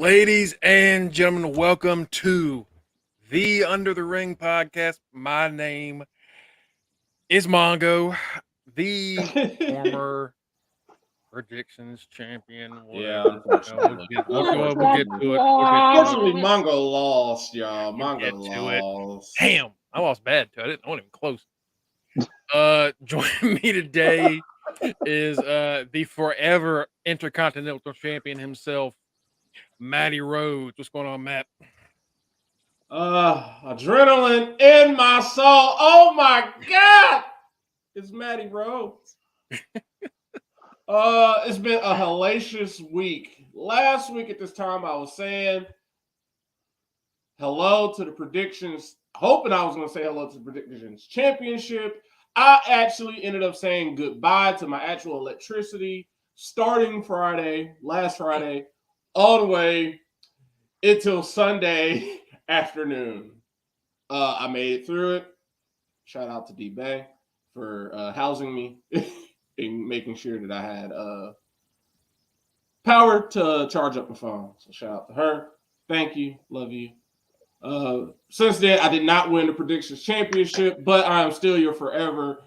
Ladies and gentlemen, welcome to the Under the Ring podcast. My name is Mongo, the former predictions champion. Yeah, Whatever. unfortunately. We'll get to it. Unfortunately, Mongo lost, y'all. We'll get Mongo to it. lost. Damn, I lost bad too. I wasn't even close. Joining me today is the forever Intercontinental Champion himself, Matty Rhodes. What's going on, Matt? Adrenaline in my soul. Oh my God! It's Matty Rhodes. It's been a hellacious week. Last week at this time, I was saying hello to the predictions, hoping I was going to say hello to the predictions championship. I actually ended up saying goodbye to my actual electricity starting last Friday, all the way until Sunday afternoon. I made it through it. Shout out to D-Bay for housing me and making sure that I had power to charge up my phone. So shout out to her. Thank you. Love you. Since then, I did not win the predictions championship, but I am still your forever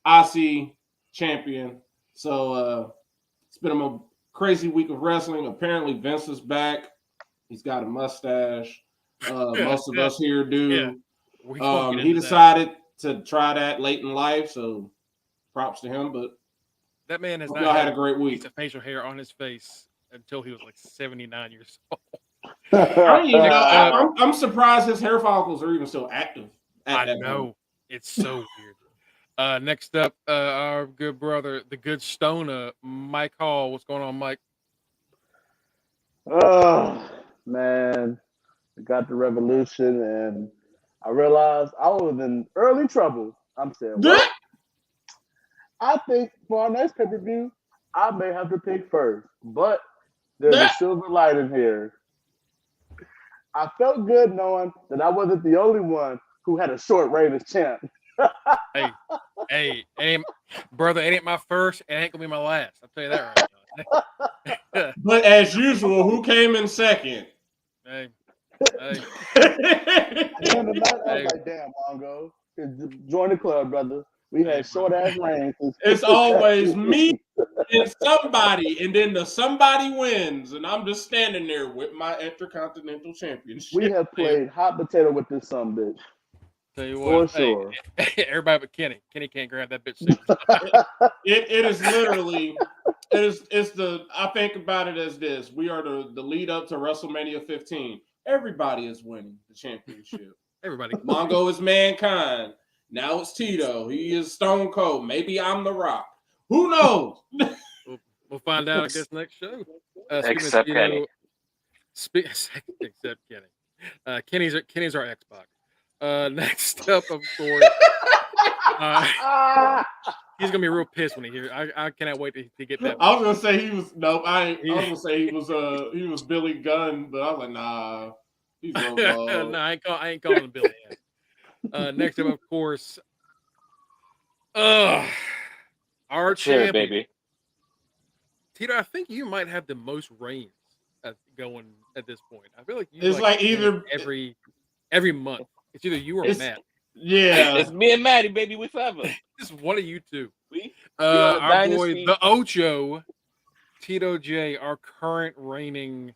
IC champion. So it's been a crazy week of wrestling. Apparently, Vince is back. He's got a mustache. Most of us here do. Yeah. He decided to try that late in life, so props to him. But that man has y'all not had a great week. Piece of facial hair on his face until he was like 79 years old. I don't even know. I'm surprised his hair follicles are even still active. I know. It's so weird. Next up, our good brother, the good stoner, Mike Hall. What's going on, Mike? Oh, man. I got the revolution, and I realized I was in early trouble. I'm saying, well, I think for our next pay-per-view, I may have to pick first. But there's a silver lining here. I felt good knowing that I wasn't the only one who had a short reign as champ. Hey, brother, it ain't my first, it ain't gonna be my last. I'll tell you that right now. But as usual, who came in second? Hey. And tonight, I was like, damn, Mongo. Join the club, brother. We had short-ass reigns. It's always me and somebody, and then somebody wins, and I'm just standing there with my Intercontinental Championship. We have played hot potato with this son bitch. Tell you what, for sure. Everybody but Kenny. Kenny can't grab that bitch. It is literally, it's the, I think about it as this. We are the lead up to WrestleMania 15. Everybody is winning the championship. Everybody. Mongo is Mankind. Now it's Tito. He is Stone Cold. Maybe I'm The Rock. Who knows? We'll find out, I guess, next show. Except Kenny. Except Kenny. Kenny's our Xbox. Next up, of course, he's gonna be real pissed when he hears. I cannot wait to get that. I was gonna say he was I was gonna say he was Billy Gunn, but I was like, nah, he's no, I ain't calling him Billy. Next up, of course, our champion, baby. Tito. I think you might have the most reigns going at this point. I feel like it's like either every month. It's either you or Matt. Yeah, it's me and Matty, baby. We forever. It's one of you two. Our boy, the Ocho, Tito J, our current reigning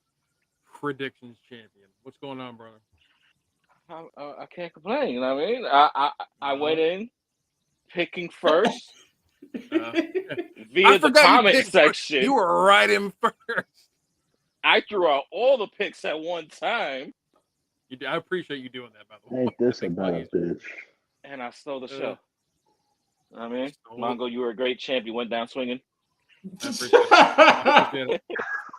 predictions champion. What's going on, brother? I can't complain. You know what I mean? I went in picking first via the comment section. You were right in first. I threw out all the picks at one time. I appreciate you doing that, by the way. Ain't this about a bitch? And I stole the show. I mean, Mongo, you were a great champ. You went down swinging. I appreciate it.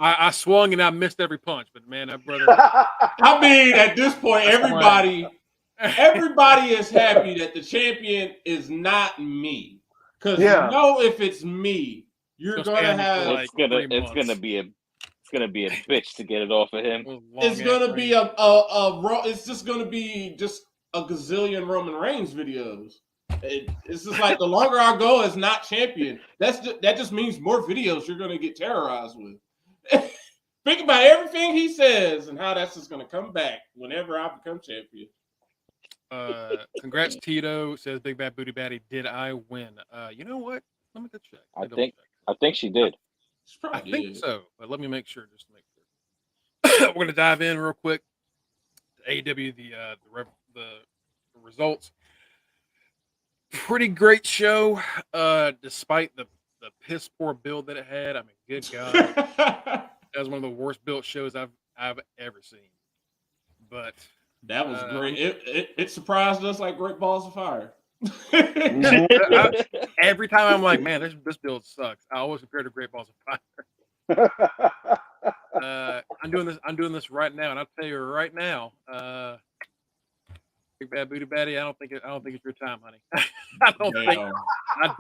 I swung and I missed every punch, but man, that brother. I mean, at this point, everybody is happy that the champion is not me. Because you know, if it's me, you're gonna have. It's gonna be a bitch to get it off of him. It's gonna be it's just gonna be a gazillion Roman Reigns videos. It's just like the longer I go as not champion, that just means more videos you're gonna get terrorized with. Think about everything he says and how that's just going to come back whenever I become champion. Congrats, Tito, says Big Bad Booty Batty. Did I win? You know what? Let me go check. I think she did. I think so, but let me make sure. Just to make sure. We're going to dive in real quick. AEW, the results. Pretty great show, despite the piss poor build that it had. I mean, good God, that was one of the worst built shows I've ever seen. But that was great. It surprised us like Great Balls of Fire. Every time I'm like, man, this build sucks. I always compare to Great Balls of Fire. I'm doing this right now, and I'll tell you right now, Big Bad Booty Batty, I don't think it's your time, honey. I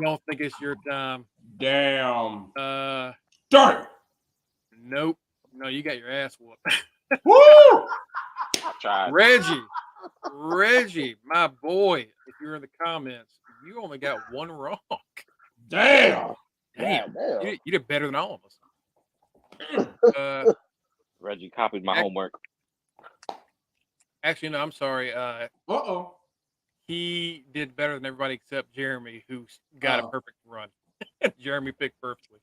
don't think it's your time. Damn. Darn. Nope. No, you got your ass whooped. Woo! Reggie, my boy, if you're in the comments, you only got one wrong. Damn. You did better than all of us. Reggie copied my homework. Actually, no, I'm sorry. He did better than everybody except Jeremy, who got a perfect run. Jeremy picked perfectly.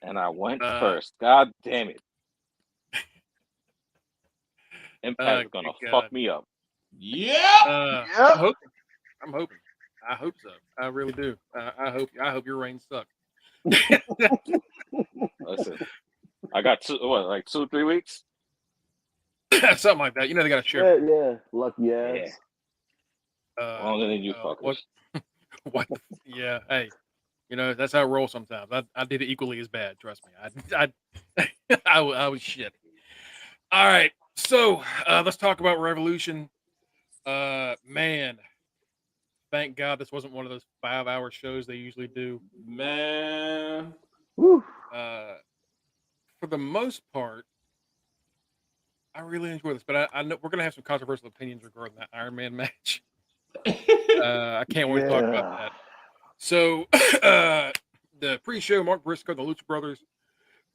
And I went first. God damn it. Impact is gonna fuck me up. Yeah. I'm hoping. I hope so. I really do. I hope your reign sucks. Listen, I got 2-3 weeks. Something like that. You know they got to share. Yeah, lucky ass. Longer than you fuckers. What? Yeah. Hey, you know that's how I roll sometimes. I did it equally as bad. Trust me. I was shit. All right. So let's talk about Revolution. Man, thank God this wasn't one of those 5-hour shows they usually do. Man. Woo. For the most part, I really enjoy this, but I know we're gonna have some controversial opinions regarding that Iron Man match. I can't wait to talk about that. So, the pre-show, Mark Briscoe, the Lucha Brothers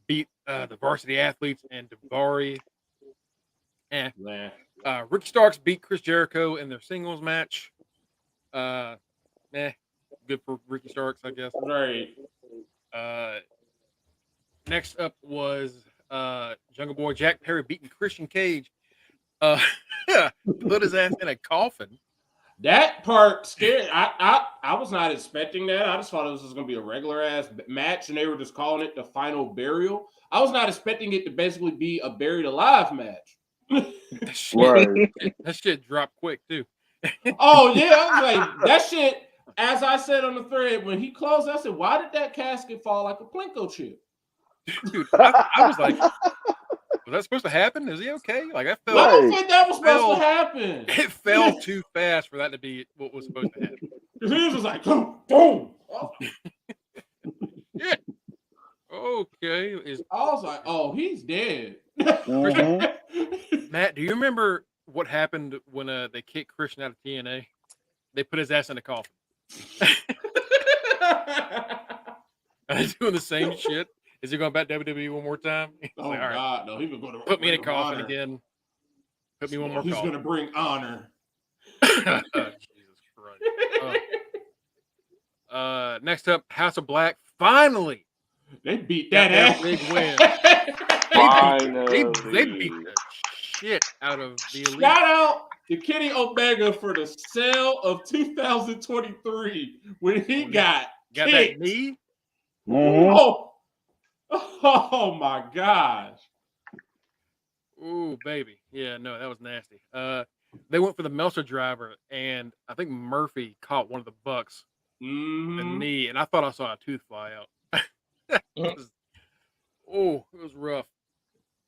beat the Varsity Athletes and Daivari. Ricky Starks beat Chris Jericho in their singles match. Good for Ricky Starks, I guess. Right. Next up was Jungle Boy Jack Perry beating Christian Cage. Put his ass in a coffin. That part scared. I was not expecting that. I just thought it was just going to be a regular ass match, and they were just calling it the final burial. I was not expecting it to basically be a buried alive match. That shit dropped quick too. Oh yeah, I was like that shit. As I said on the thread when he closed, I said, "Why did that casket fall like a Plinko chip?" Dude, I was like, was that supposed to happen? Is he okay? Like I felt. I don't think that was supposed to happen. It fell too fast for that to be what was supposed to happen. He was just like, boom, boom. Yeah. Okay. I was like, oh, he's dead. Matt, do you remember what happened when they kicked Christian out of TNA? They put his ass in a coffin. Are they doing the same shit? Is he going back to WWE one more time? He's like, all right, God, no, he was going to put me in a coffin again. Put me one more He's coffin. going to bring honor. Jesus Christ. Next up, House of Black. Finally, they beat that ass. Big win. They beat the shit out of the Elite. Shout out to Kenny Omega for the sale of 2023 when he got that knee. Oh my gosh. Ooh, baby. Yeah, no, that was nasty. They went for the Meltzer driver, and I think Murphy caught one of the Bucks the knee, and I thought I saw a tooth fly out. It was rough.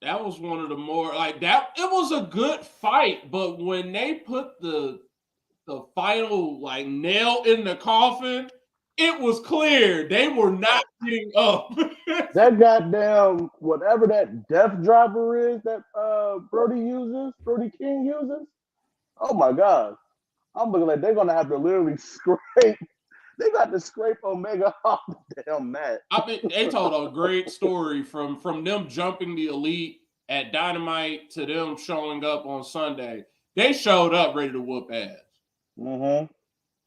That was one of the more like that. It was a good fight, but when they put the final like nail in the coffin, it was clear they were not getting up. That goddamn whatever that death driver is that Brody King uses. Oh my God. I'm looking like they're gonna have to literally scrape They got to scrape Omega off the damn mat. I mean, they told a great story from them jumping the Elite at Dynamite to them showing up on Sunday. They showed up ready to whoop ass. Mm-hmm.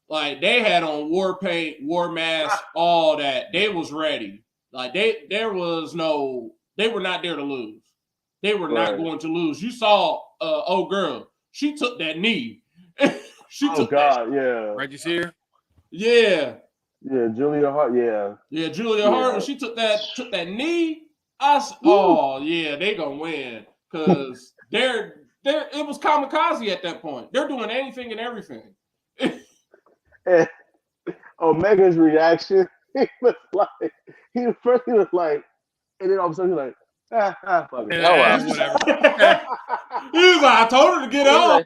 Like they had on war paint, war mask, all that. They was ready. Like they were not there to lose. They were not going to lose. You saw old girl. She took that knee. Yeah. Right, you see her? Yeah. Yeah, Julia Hart, yeah. Yeah, Julia Hart, when she took that knee, they gonna win. Cause it was kamikaze at that point. They're doing anything and everything. And Omega's reaction, he was like, and then all of a sudden he's like, fuck it. Oh, well. Whatever. He was like, I told her to get up.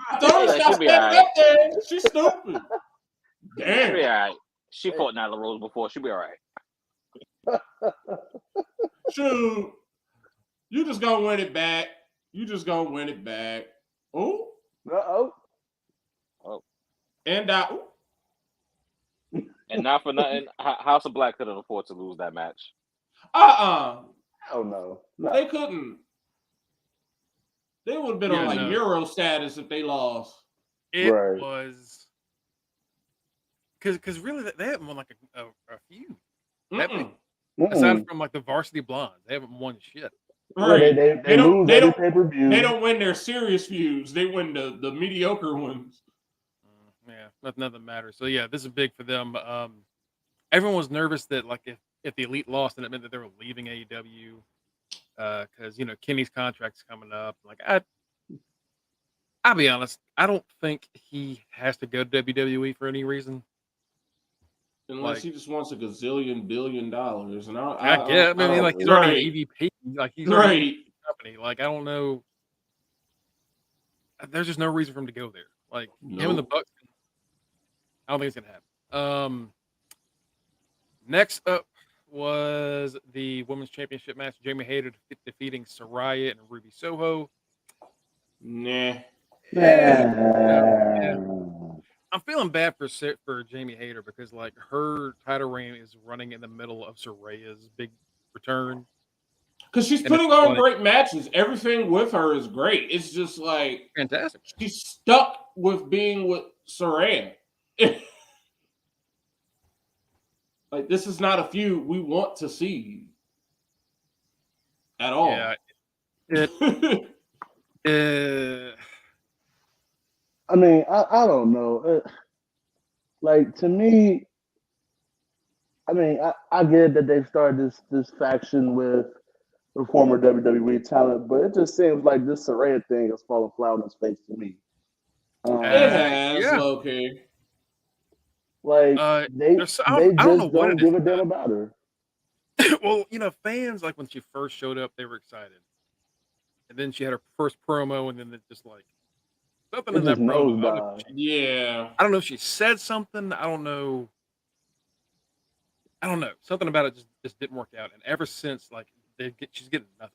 I told her to stop standing up there. She's stupid. Damn. She'll be all right. She fought Nyla Rose before. She'll be all right. Shoot. You just gonna win it back. Oh. Uh-oh. And And not for nothing, House of Black couldn't afford to lose that match. Hell no. They couldn't. They would have been on Euro status if they lost. It was because really they haven't won like a feud. Aside from like the Varsity Blondes, they haven't won shit. Right. They lose every pay-per-view. They don't win their serious feuds. They win the mediocre ones. Yeah, nothing matters. So yeah, this is big for them. Everyone was nervous that like if the Elite lost, then it meant that they were leaving AEW. Because Kenny's contract's coming up. Like I'll be honest, I don't think he has to go to WWE for any reason. Unless he just wants $1 gazillion billion, and he's already an EVP, like he's already in the company. Like I don't know, there's just no reason for him to go there. Like him and the Bucks, I don't think it's gonna happen. Next up was the Women's Championship match: Jamie Hayter defeating Saraya and Ruby Soho. Nah. Yeah. I'm feeling bad for Jamie Hayter because like her title reign is running in the middle of Saraya's big return. Because she's putting on great matches. Everything with her is great. It's just like fantastic. She's stuck with being with Saraya. Like this is not a feud we want to see at all. Yeah. I mean, I don't know. Like to me, I mean, I get that they started this faction with the former WWE talent, but it just seems like this Saraya thing has fallen flat on its face to me. It has, low-key. Like they just don't give a damn about her. Well, fans like when she first showed up, they were excited, and then she had her first promo, and then it just like something in that promo. I don't know if she said something. I don't know. Something about it just didn't work out, and ever since, like she's getting nothing.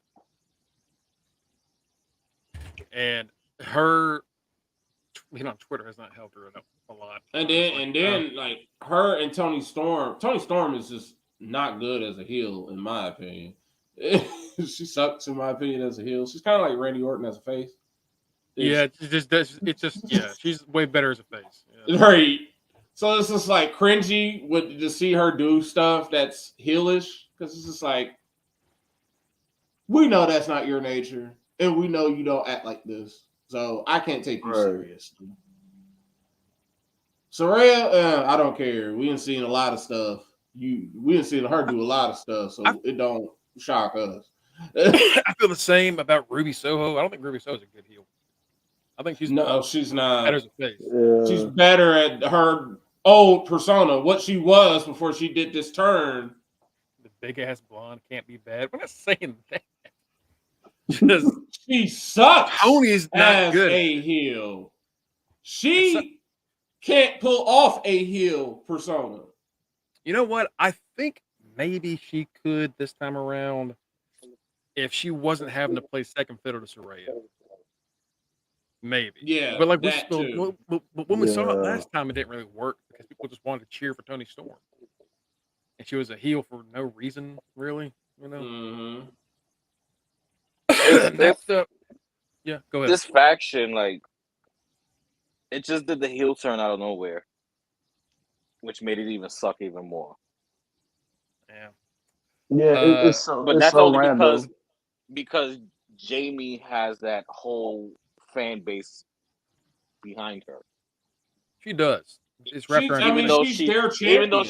And her being on Twitter has not helped her a lot. And then like her and Toni Storm. Toni Storm is just not good as a heel, in my opinion. She sucks, in my opinion, as a heel. She's kind of like Randy Orton as a face. She's way better as a face. Yeah. Right. So it's just like cringy to see her do stuff that's heelish, because it's just like, we know that's not your nature, and we know you don't act like this, so I can't take you seriously. Saraya, I don't care. We done seen a lot of stuff. We done seen her do a lot of stuff, so it don't shock us. I feel the same about Ruby Soho. I don't think Ruby Soho is a good heel. I think she's she's not better as a face. Yeah. She's better at her old persona, what she was before she did this turn. The big ass blonde can't be bad. We're not saying that. She sucks. Tony's not as good. A heel. She can't pull off a heel persona. You know what? I think maybe she could this time around if she wasn't having to play second fiddle to Saraya. maybe. Yeah, But like that too. but when we saw it Yeah. last time, it didn't really work because people just wanted to cheer for Tony Storm, and she was a heel for no reason, really. You know. Mm-hmm. Next up, yeah, go ahead. This faction, like, it just did the heel turn out of nowhere, which made it even suck even more. Yeah. Yeah, Uh, But it's that's so only random. because Jamie has that whole fan base behind her. she does. It's wrapped around. Even though She's their champion. even though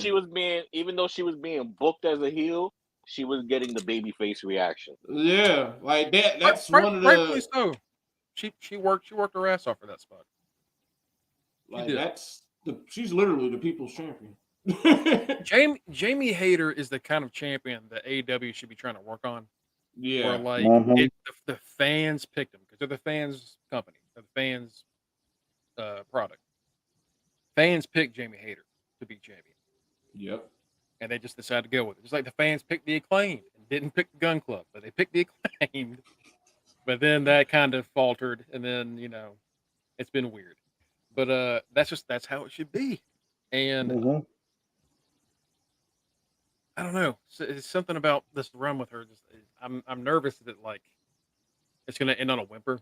she was being booked as a heel, she was getting the babyface reaction. Yeah, like that. That's one of Rightfully the so. She worked her ass off for that spot. She like did. that's the she's literally the people's champion. Jamie Hayter is the kind of champion that AEW should be trying to work on. Where Yeah, like Mhm. the fans picked him because they're the fans' company, they're the fans' product. Fans picked Jamie Hayter to be champion, yep. and they just decided to go with it. Just like the fans picked the Acclaimed and didn't pick the Gun Club, but they picked the Acclaimed. But then that kind of faltered, and then it's been weird. But that's how it should be. And Mhm. I don't know. It's something about this run with her. I'm nervous that like it's gonna end on a whimper,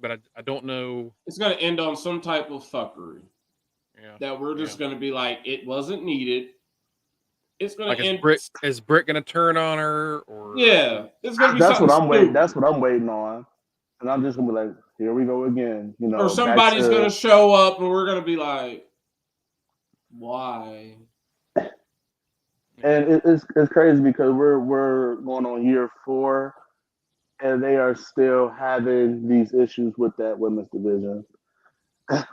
but I don't know. It's gonna end on some type of fuckery Yeah, that we're yeah. just gonna be like, it wasn't needed. It's gonna Like end. is Britt gonna turn on her or Yeah, it's gonna be That's something what I'm waiting. stupid. That's what I'm waiting on, and I'm just gonna be like, here we go again. You Or know, back somebody's gonna to show up and we're gonna be like, why? and it's crazy because we're going on year 4, and they are still having these issues with that women's division.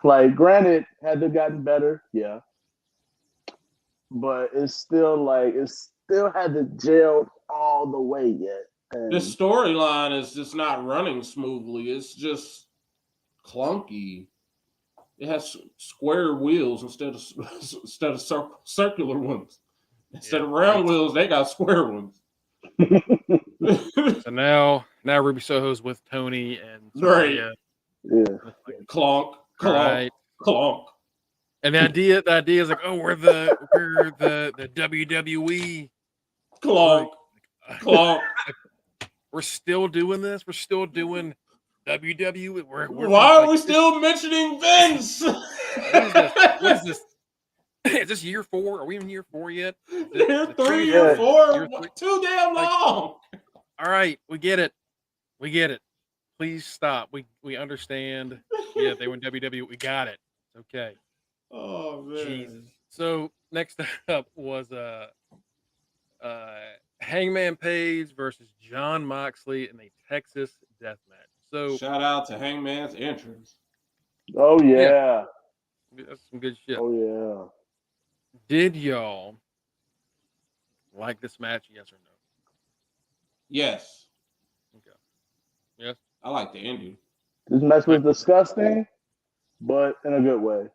Like, granted, had they gotten better, yeah, but it's still like it still hasn't gelled all the way yet. The And storyline is just not running smoothly. It's just clunky. It has square wheels instead of circular ones. Instead of round wheels, they got square ones. So now Ruby Soho's with Tony and Right. Soraya. yeah, Clonk, clonk, Right. clonk. And the idea is like, oh, we're the WWE. Clonk, clonk. We're still doing this. We're still doing WWE. Why are we still mentioning Vince? What is this? Is this year 4? Are we in year 4 yet? Year 3, Yeah. year 4, Year 3? too damn long. All right, we get it. Please stop. We understand. Yeah, they were in WWE. We got it. It's okay. Oh man. Jesus. So next up was Hangman Page versus John Moxley in a Texas death match. So Shout out to Hangman's entrance. oh yeah, that's some good shit. oh yeah. Did y'all like this match? Yes or no? Yes. Okay. Yes. I like the ending. This match was disgusting, but in a good way.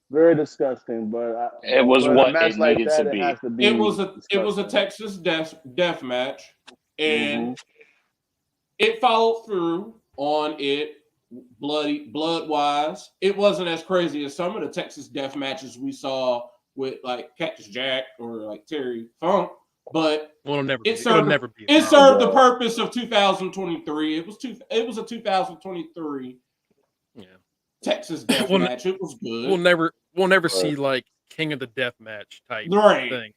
Very disgusting, but It was but what a match it like needed that, to it be. has to be. It was a disgusting. Texas death match, and Mhm. it followed through on it blood wise. It wasn't as crazy as some of the Texas death matches we saw with like Cactus Jack or like Terry Funk, but Well, it'll never be. It served the purpose of 2023. It was a 2023 Texas death match. It was good. We'll never see like King of the Death Match type thing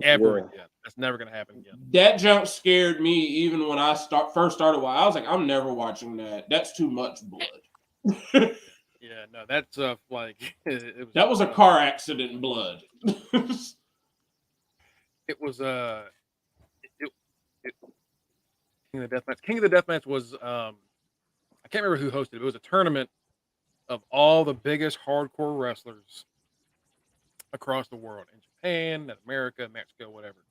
ever again. That's never gonna happen again. That jump scared me even when I first started. I was like, I'm never watching that. That's too much blood. Yeah, no, that's like that was a car accident blood. It was King of the Death Match. King of the Death Match was I can't remember who hosted it. It was a tournament of all the biggest hardcore wrestlers across the world, in Japan, in America, Mexico, whatever.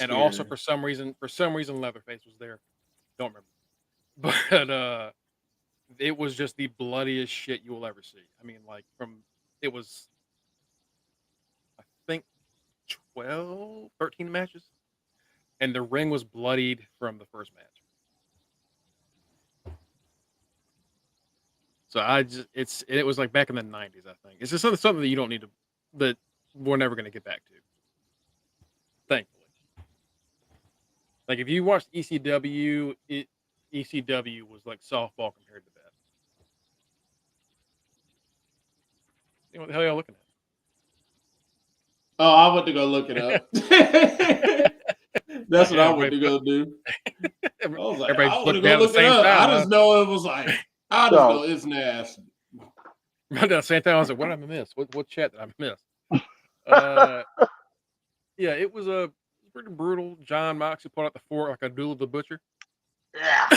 And also for some reason Leatherface was there. Don't remember. But it was just the bloodiest shit you will ever see. I mean, like it was I think 13 matches. And the ring was bloodied from the first match. So it was like back in the 90s, I think. It's just something that you don't need to, that we're never going to get back to. Thankfully. Like if you watched ECW, ECW was like softball compared to that. You know what the hell y'all looking at? Oh, I went to go look it up. That's what I went to go do. I was like, I want to go look it up. I just know it was like, I just know it's nasty. Right at the same time, I was like, what did I miss? What chat did I miss? Yeah, it was pretty brutal. John Moxley pulled out the fork like a duel of the butcher. Yeah.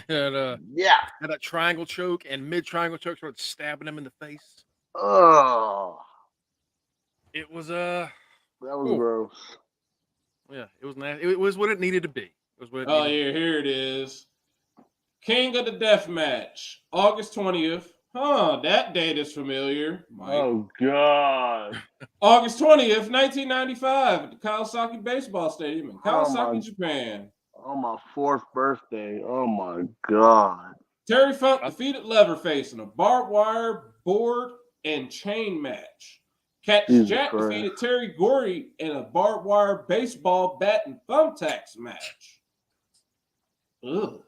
And yeah. Had that triangle choke, and mid-triangle choke started stabbing him in the face. Oh. It was that was gross. Yeah, it was nasty. It was what it needed to be. Here it is. King of the Death Match, August 20th. That date is familiar. Mike. Oh, God. August 20th, 1995, at the Kawasaki Baseball Stadium in Kawasaki, Japan. On my 4th birthday. Oh, my God. Terry Funk defeated Leatherface in a barbed wire, board, and chain match. Cactus Jack defeated Terry Gordy in a barbed wire, baseball, bat, and thumbtacks match. Ugh.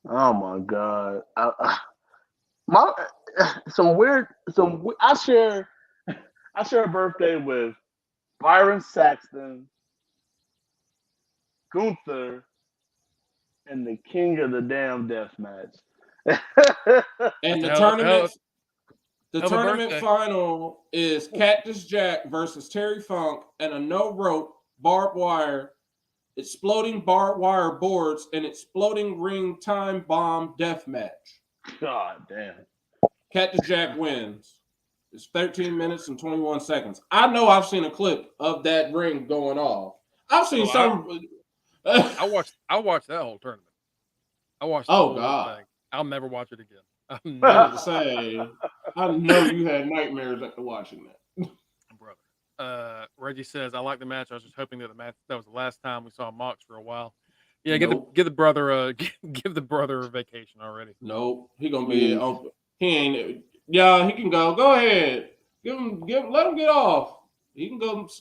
Oh, my God. I share a birthday with Byron Saxton, Gunther, and the king of the damn death match. And the tournament final is Cactus Jack versus Terry Funk and a no rope barbed wire, exploding barbed wire boards, and exploding ring time bomb death match. God damn. Cactus Jack wins. It's 13 minutes and 21 seconds. I know I've seen a clip of that ring going off. I've seen some. I watched that whole tournament. I watched the whole thing. I'll never watch it again. I know you had nightmares after watching that. Brother. Reggie says, I like the match. I was just hoping that was the last time we saw Mox for a while. Yeah, give the brother a vacation already. Nope. He gonna be he ain't he can go. Go ahead. Let him get off. He can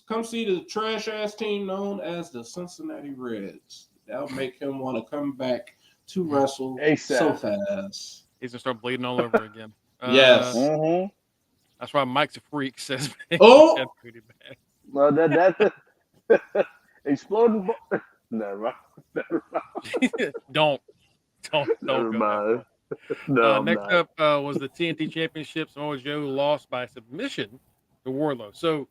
come see the trash ass team known as the Cincinnati Reds. That'll make him want to come back to wrestle so fast. He's gonna start bleeding all over again. Yes. That's why Mike's a freak, says. Oh, well, that's exploding. Never mind. Don't Never mind. Next up was the TNT Championship. Samoa Joe lost by submission to Wardlow. So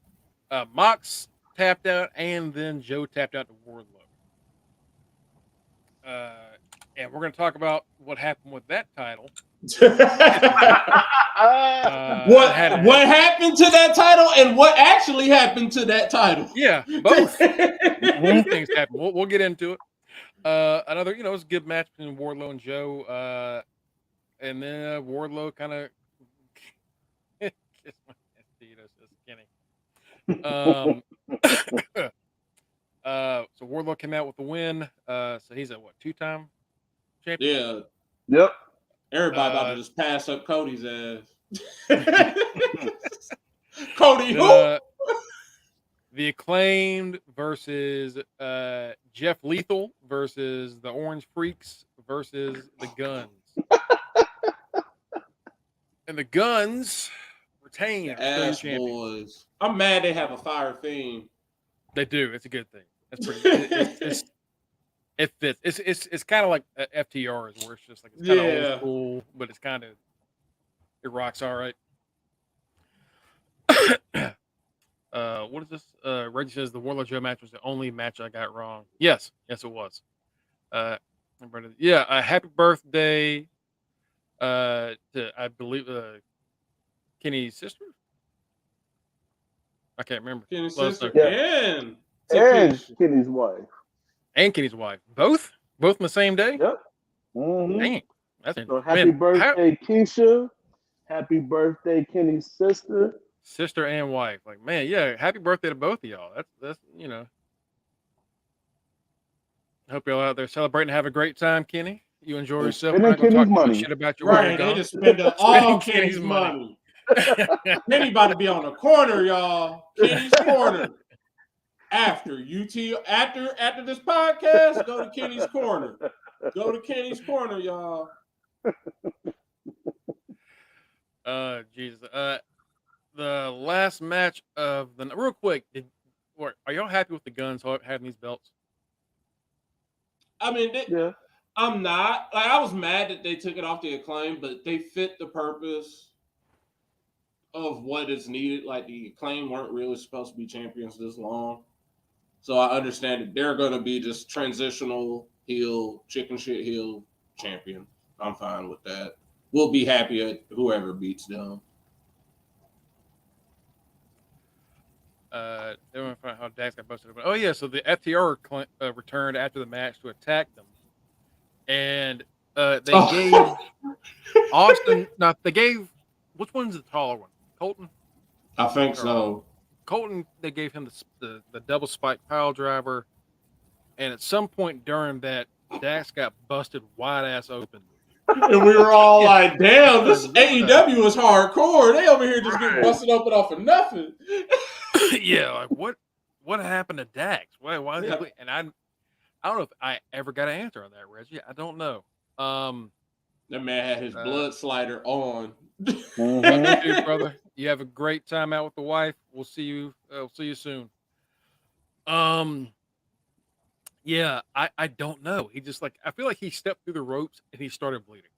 Mox tapped out, and then Joe tapped out to Wardlow. And we're going to talk about what happened with that title. What happened to that title, and what actually happened to that title? Yeah, both. Both things happened. We'll get into it. Another, it was a good match between Wardlow and Joe. And then Wardlow kind of kissed my Kenny. So Wardlow came out with the win. So he's a 2-time champion? Yeah. Yep. Everybody about to just pass up Cody's ass. Cody who? The Acclaimed versus Jeff Lethal versus the Orange Freaks versus the Guns. And the Guns retain ass boys. I'm mad they have a fire theme. They do. It's a good thing. That's pretty. It fits. It's kind of like FTRs, where it's just like it's kind of old school, but it's kind of it rocks all right. What is this? Reggie says the Wardlow Joe match was the only match I got wrong. Yes, it was. Happy birthday to, I believe, Kenny's sister. I can't remember. Kenny's sister and Kenny's wife. And Kenny's wife. Both on the same day? Yep. Mm-hmm. Dang. That's so happy birthday, Keisha. Happy birthday, Kenny's sister. Sister and wife. Like, man, yeah, happy birthday to both of y'all. That's Hope y'all out there celebrating. Have a great time, Kenny. You enjoy yourself. Spending We're not going to talk Kenny's too much money. shit about you while you're Right, they gone. just spend all Spending Kenny's money. Kenny about to be on the corner, y'all. Kenny's corner. After this podcast, go to Kenny's corner. Go to Kenny's corner, y'all. Jesus. The last match of the real quick. Are y'all happy with the Guns having these belts? I mean, Yeah. I'm not. Like, I was mad that they took it off the Acclaim, but they fit the purpose of what is needed. Like, the Acclaim weren't really supposed to be champions this long. So I understand that they're going to be just transitional heel, chicken shit heel champion. I'm fine with that. We'll be happy at whoever beats them. Everyone found how Dax got busted. Oh yeah, so the FTR returned after the match to attack them, and they gave Austin. Now they gave which one's the taller one? Colton. I think so. Colton. They gave him the double spike pile driver, and at some point during that, Dax got busted wide ass open. And we were all like, damn, this AEW is hardcore. They over here just getting busted open off of nothing. Yeah, like what happened to Dax? Why is he? And I don't know if I ever got an answer on that, Reggie. I don't know. That man had his blood slider on. Love you, brother. You have a great time out with the wife. We'll see you. See you soon. Yeah, I don't know. He just I feel like he stepped through the ropes and he started bleeding.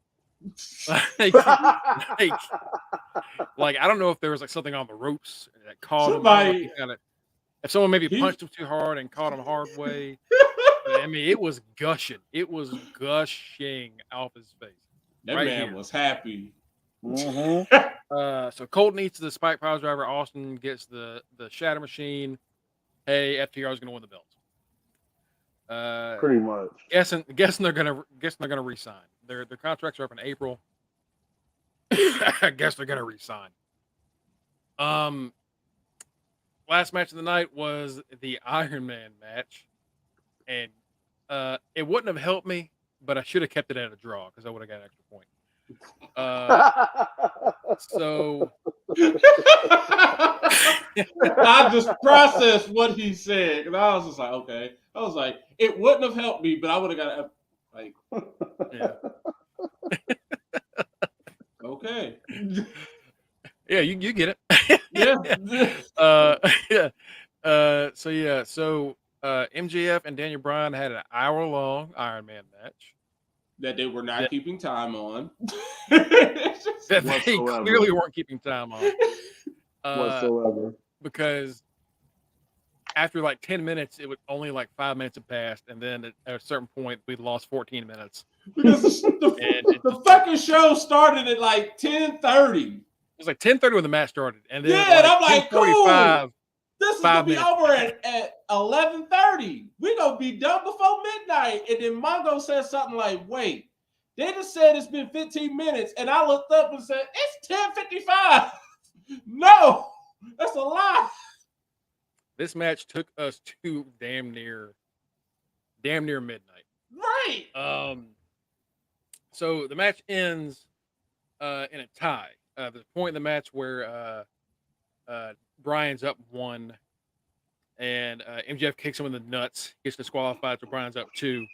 like I don't know if there was something on the ropes that caught him. If someone maybe punched him too hard and caught him hard way. I mean, it was gushing. It was gushing off his face. That man was happy. So Colton eats the spike pile driver. Austin gets the shatter machine. Hey, FTR is going to win the belt. Pretty much. Guessing they're gonna re-sign. Their contracts are up in April. I guess they're gonna re-sign. Last match of the night was the Iron Man match, and it wouldn't have helped me, but I should have kept it at a draw because I would have got an extra point. So I just processed what he said, and I was just like, okay. I was like, it wouldn't have helped me, but I would have got yeah. Okay. Yeah, you get it. Yeah. So MJF and Daniel Bryan had an hour-long Iron Man match that they were not keeping time on. That they clearly weren't keeping time on. Whatsoever. Because after 10 minutes, it was only 5 minutes had passed, and then at a certain point, we'd lost 14 minutes. Because the fucking show started at 10:30. It was 10:30 when the match started, and then and I'm like, cool. This is gonna be over at 11:30. We gonna be done before midnight. And then Mongo said something like, "Wait, they just said it's been 15 minutes," and I looked up and said, "It's 10:55." No, that's a lie. This match took us to damn near midnight. Right. So the match ends in a tie. There's a point in the match where Bryan's up 1, and MJF kicks him in the nuts, gets disqualified, so Bryan's up 2,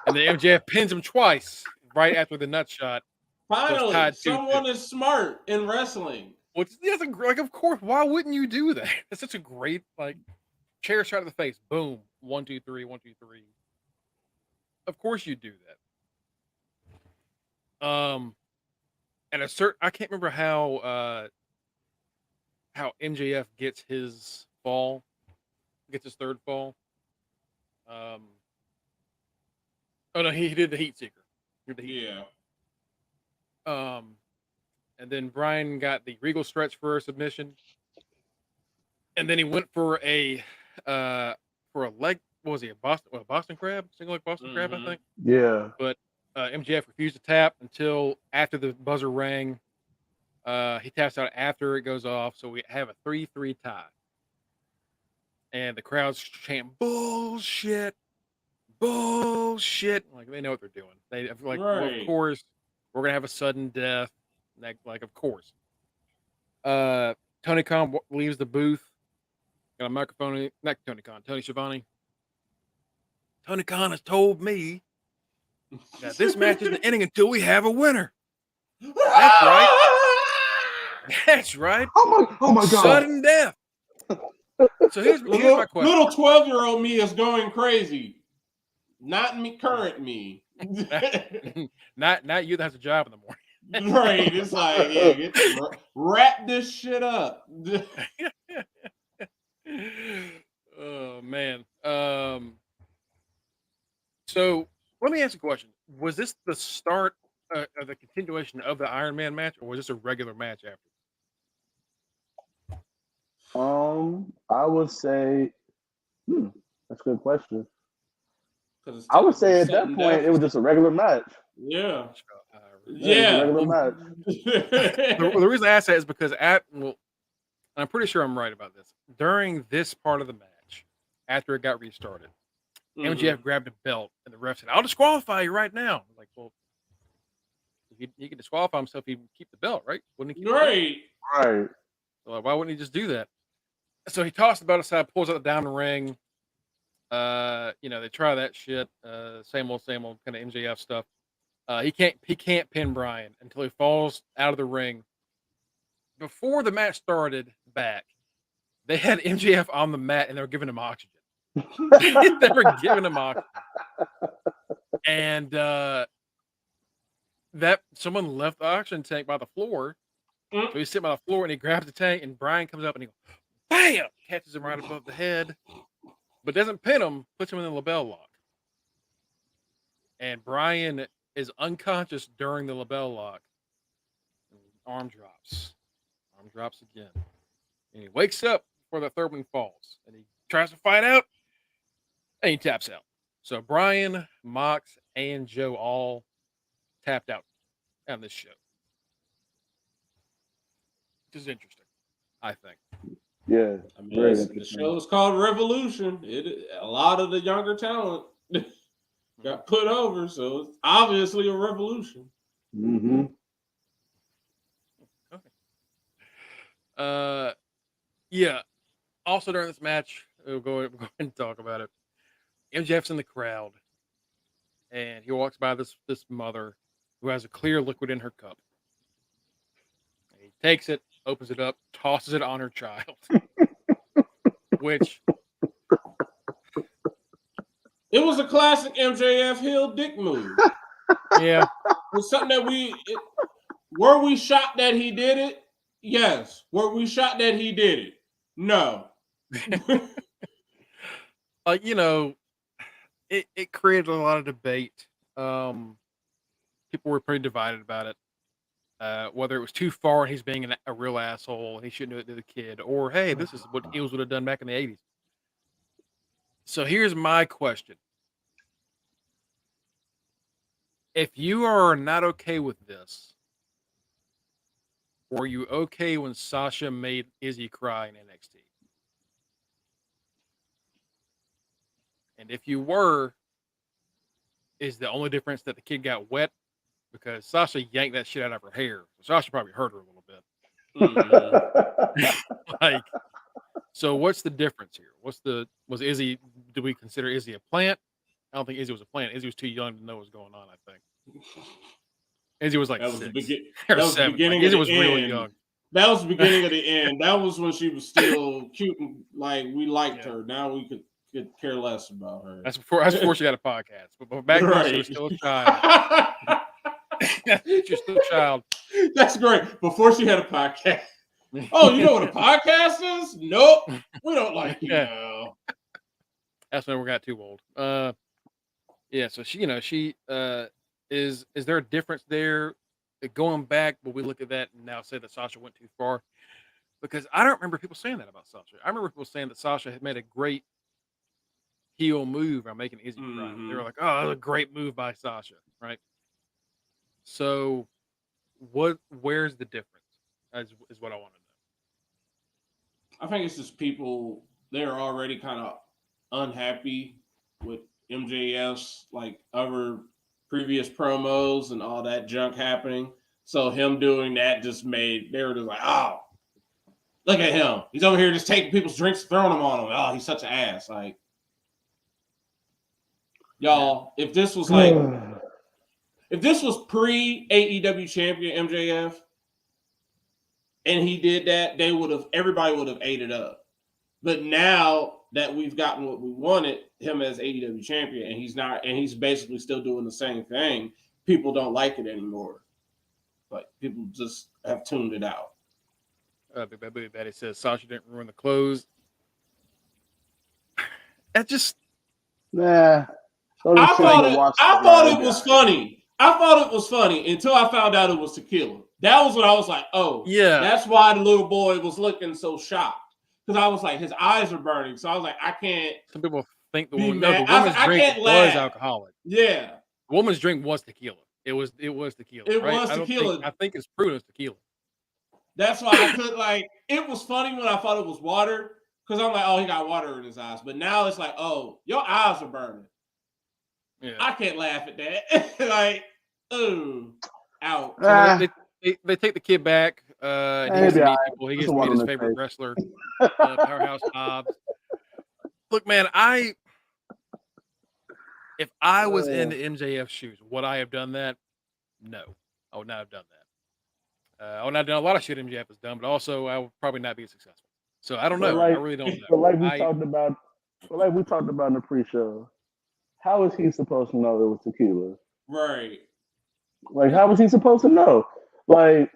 and then MJF pins him twice right after the nut shot. Finally, someone is smart in wrestling. Of course, why wouldn't you do that? It's such a great chair shot to the face. Boom, 1, 2, 3, 1, 2, 3. Of course you do that. And I can't remember how MJF gets his third fall. Oh no, he did the heat seeker. And then Bryan got the Regal stretch for a submission, and then he went for a leg. What was he? A Boston crab, single leg Boston crab, I think. Yeah. But MJF refused to tap until after the buzzer rang. He taps out after it goes off, so we have a 3-3 tie. And the crowd's chanting bullshit, bullshit. Like they know what they're doing. They like, well, of Right. course, we're gonna have a sudden death. Like of course. Tony Khan leaves the booth. Got a microphone. Not Tony Khan. Tony Schiavone. Tony Khan has told me that this match isn't ending until we have a winner. That's right. That's right. Oh my God. Sudden death. So here's my question. Little 12-year-old me is going crazy. Not me, current me. not you that has a job in the morning. Right. It's like, yeah, wrap this shit up. Oh man. So let me ask you a question. Was this the start of the continuation of the Iron Man match, or was this a regular match after? I would say, that's a good question. I would say at that point it was just a regular match. Yeah. Yeah. It was a regular match. The reason I ask that is because I'm pretty sure I'm right about this. During this part of the match, after it got restarted, MJF grabbed a belt and the ref said, "I'll disqualify you right now." I'm like, well, he could disqualify himself if he would keep the belt, right? Wouldn't he? Right. Right. So like, why wouldn't he just do that? So he tossed the belt aside, pulls it down the ring. They try that shit. Same old kind of MJF stuff. He can't pin Bryan until he falls out of the ring. Before the match started back, they had MJF on the mat and they were giving him oxygen. They were giving him oxygen. And that someone left the oxygen tank by the floor. So he's sitting by the floor and he grabs the tank and Bryan comes up and he goes, bam! Catches him right above the head. But doesn't pin him, puts him in the label lock. And Bryan is unconscious during the label lock. Arm drops. Arm drops again. And he wakes up before the third one falls. And he tries to fight out. And he taps out. So Bryan, Mox, and Joe all tapped out on this show. Which is interesting, I think. Yeah. I mean, the show is called Revolution. A lot of the younger talent got put over, so it's obviously a revolution. Mm-hmm. Okay. Yeah. Also during this match, we'll go ahead and talk about it. MJF's in the crowd, and he walks by this mother who has a clear liquid in her cup. And he takes it, opens it up, tosses it on her child, which it was a classic MJF heel dick move. Yeah, it was something that were we shocked that he did it? Yes. Were we shocked that he did it? No. It created a lot of debate. People were pretty divided about it. Whether it was too far and he's being a real asshole and he shouldn't do it to the kid, or hey, this is what heels would have done back in the 80s. So here's my question. If you are not okay with this, were you okay when Sasha made Izzy cry in NXT? And if you were, is the only difference that the kid got wet? Because Sasha yanked that shit out of her hair. So Sasha probably hurt her a little bit. Like, so what's the difference here? Was Izzy, do we consider Izzy a plant? I don't think Izzy was a plant. Izzy was too young to know what was going on, I think. Izzy was like that was six. That was the beginning Izzy of was the really end. young. That was the beginning of the end. That was when she was still cute and like we liked her. Now we could care less about her. That's before she got a podcast. But back then she was still a child. She was still a child. That's great. Before she had a podcast. Oh, you know what a podcast is? Nope. We don't like you now. That's when we got too old. Yeah, so she is there a difference there? Going back, will we look at that and now say that Sasha went too far? Because I don't remember people saying that about Sasha. I remember people saying that Sasha had made a great heel move by making Izzy cry. They were like, "Oh, that was a great move by Sasha," right? So, where's the difference? Is what I want to know. I think it's just people, they're already kind of unhappy with MJF's like other previous promos and all that junk happening. So him doing that just made they were just like, oh, look at him. He's over here just taking people's drinks, throwing them on him. Oh, he's such an ass. Like, y'all, if this was pre AEW champion MJF and he did that, everybody would have ate it up. But now that we've gotten what we wanted, him as AEW champion, and he's basically still doing the same thing, people don't like it anymore. Like, people just have tuned it out. Big Bad Daddy says Sasha didn't ruin the clothes. That just I thought it was funny. I thought it was funny until I found out it was tequila. That was when I was like, oh, yeah, that's why the little boy was looking so shocked. Because I was like, his eyes are burning. So I was like, I can't. Some people think the woman's drink was alcoholic. Yeah. The woman's drink was tequila. It was tequila. It right? was tequila. I think it's proven it's tequila. That's why I could it was funny when I thought it was water. Because I'm like, oh, he got water in his eyes. But now it's like, oh, your eyes are burning. Yeah. I can't laugh at that. Like, ooh, out. So they take the kid back. He gets to meet people. He gets to meet his favorite wrestler, Powerhouse Hobbs. Look, man, if I was in the MJF shoes, would I have done that? No, I would not have done that. I would not have done a lot of shit MJF has done, but also I would probably not be successful. So I don't know. I really don't know. But like we talked about in the pre-show, how is he supposed to know it was tequila? Right. Like, how was he supposed to know? Like,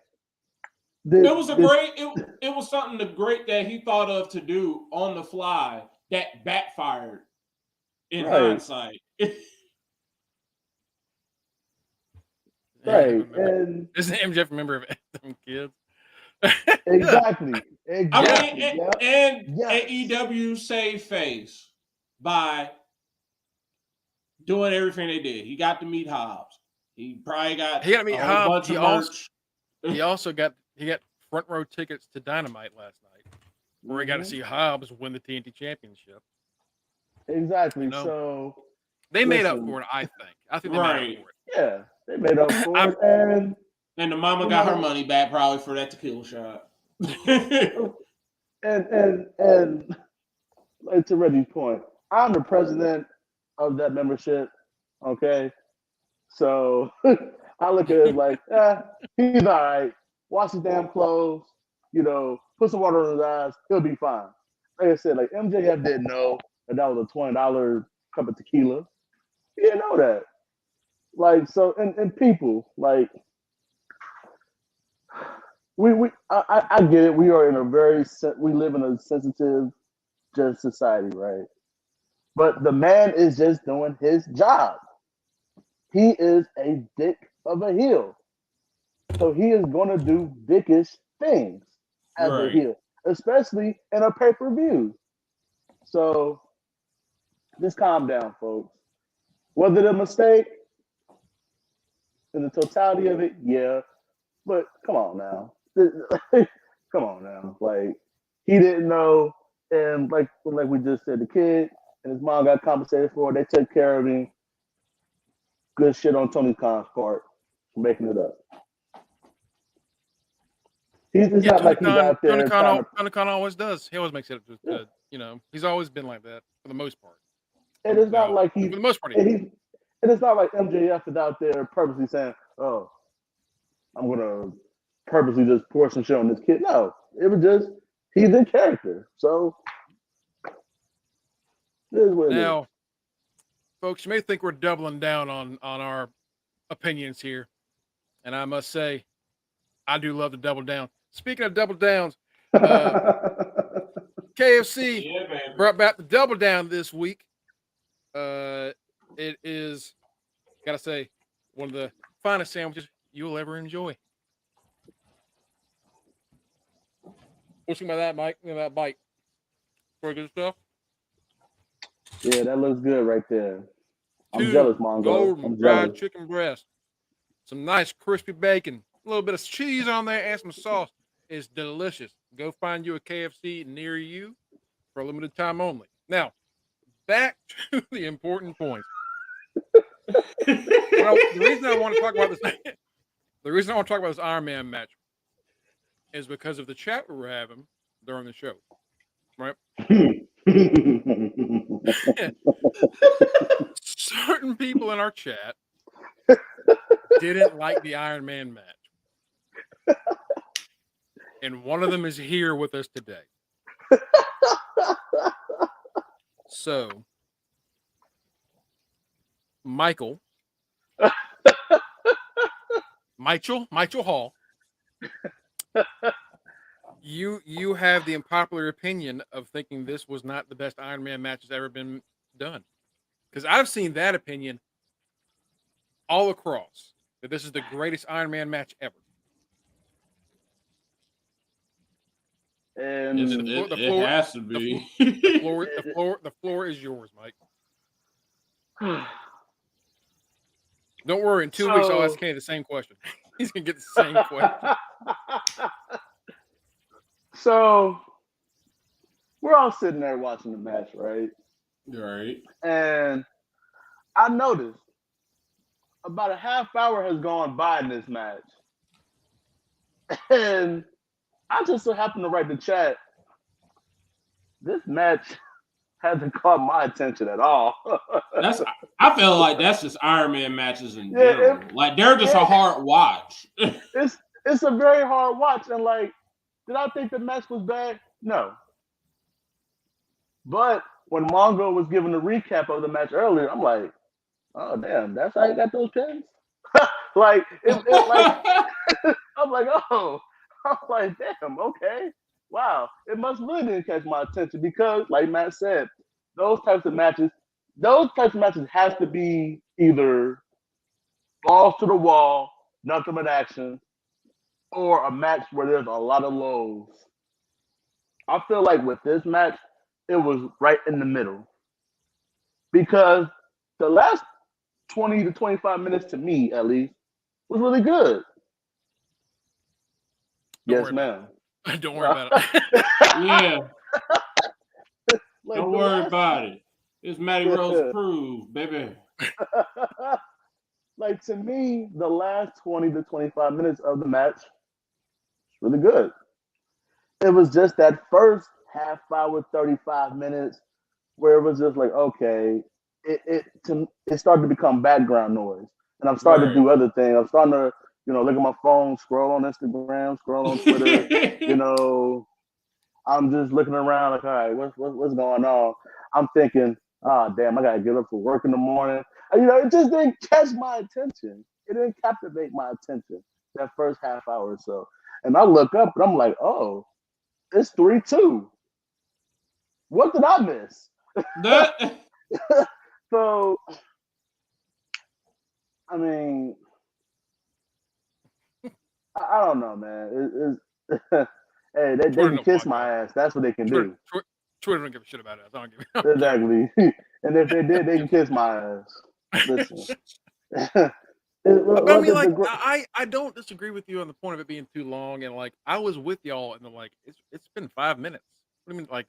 it was something great that he thought of to do on the fly that backfired in hindsight. Right. And isn't MJF a member of them kids? Exactly. I mean, AEW saved face by doing everything they did. He got to meet Hobbs. He probably got to meet Hobbs. He also got front row tickets to Dynamite last night, where he got to see Hobbs win the TNT Championship. Exactly. You know? So they made up for it. I think they made up for it. Yeah, they made up for it, and the mama got her money back probably for that tequila shot. and like to Reggie's point, I'm the president of that membership. Okay, so I look at it like, he's all right. Wash his damn clothes, put some water on his eyes, he'll be fine. Like I said, like MJF didn't know that was a $20 cup of tequila. He didn't know that. Like, so, and people, like, I get it. We are we live in a sensitive, just society, right? But the man is just doing his job. He is a dick of a heel. So he is going to do dickish things as a heel, especially in a pay-per-view. So just calm down, folks. Was it a mistake? In the totality of it, yeah. But come on now. Come on now. Like, he didn't know, and like we just said, the kid and his mom got compensated for it. They took care of him. Good shit on Tony Khan's part for making it up. It's not like he's out there. Tony Khan always does. He always makes it up. He's always been like that for the most part. And it's not like for the most part. And it's not like MJF is out there purposely saying, "Oh, I'm gonna purposely just pour some shit on this kid." No, it was just he's in character. So this is what now, folks, you may think we're doubling down on our opinions here, and I must say, I do love to double down. Speaking of double downs, KFC brought back the double down this week. It is, gotta say, one of the finest sandwiches you'll ever enjoy. What's about that, Mike? Look at that bite. Pretty good stuff. Yeah, that looks good right there. I'm jealous, Mongo. Golden fried chicken breast, some nice crispy bacon, a little bit of cheese on there, and some sauce. It's delicious. Go find you a KFC near you for a limited time only. Now, back to the important points. The reason I want to talk about this Iron Man match is because of the chat we were having during the show, right? Certain people in our chat didn't like the Iron Man match, and one of them is here with us today. So, Michael Hall, you have the unpopular opinion of thinking this was not the best Iron Man match that's ever been done. Because I've seen that opinion all across, that this is the greatest Iron Man match ever. And it has to be. The floor is yours, Mike. Don't worry, in 2 weeks I'll ask Kenny the same question. He's gonna get the same question. So we're all sitting there watching the match, right? Right. And I noticed about a half hour has gone by in this match. And I just so happened to write the chat, this match hasn't caught my attention at all. I feel like that's just Iron Man matches in general. Like they're just a hard watch. It's a very hard watch. And like, did I think the match was bad? No. But when Mongo was giving the recap of the match earlier, I'm like, oh damn, that's how you got those pins? like I'm like, damn, okay. Wow. It must really didn't catch my attention because, like Matt said, those types of matches has to be either balls to the wall, nothing but action, or a match where there's a lot of lows. I feel like with this match, it was right in the middle. Because the last 20 to 25 minutes, to me at least, was really good. Yes, ma'am. Don't worry about it. Yeah. Don't worry about it. It's Matty Rose approved, baby. Like, to me, the last 20 to 25 minutes of the match was really good. It was just that first half hour, 35 minutes, where it was just like, okay, it started to become background noise. And I'm starting to do other things. I'm starting to, look at my phone, scroll on Instagram, scroll on Twitter. I'm just looking around like, all right, what's going on? I'm thinking, damn, I got to get up for work in the morning. It just didn't catch my attention. It didn't captivate my attention that first half hour or so. And I look up and I'm like, oh, it's 3-2. What did I miss? So, I mean, I don't know, man. Hey, they can kiss my ass. That's what they can do. Twitter don't give a shit about us. I don't give a Exactly. And if they did, they can kiss my ass. Listen. But I mean, like, I don't disagree with you on the point of it being too long, and like I was with y'all, and like it's been 5 minutes. What do you mean, like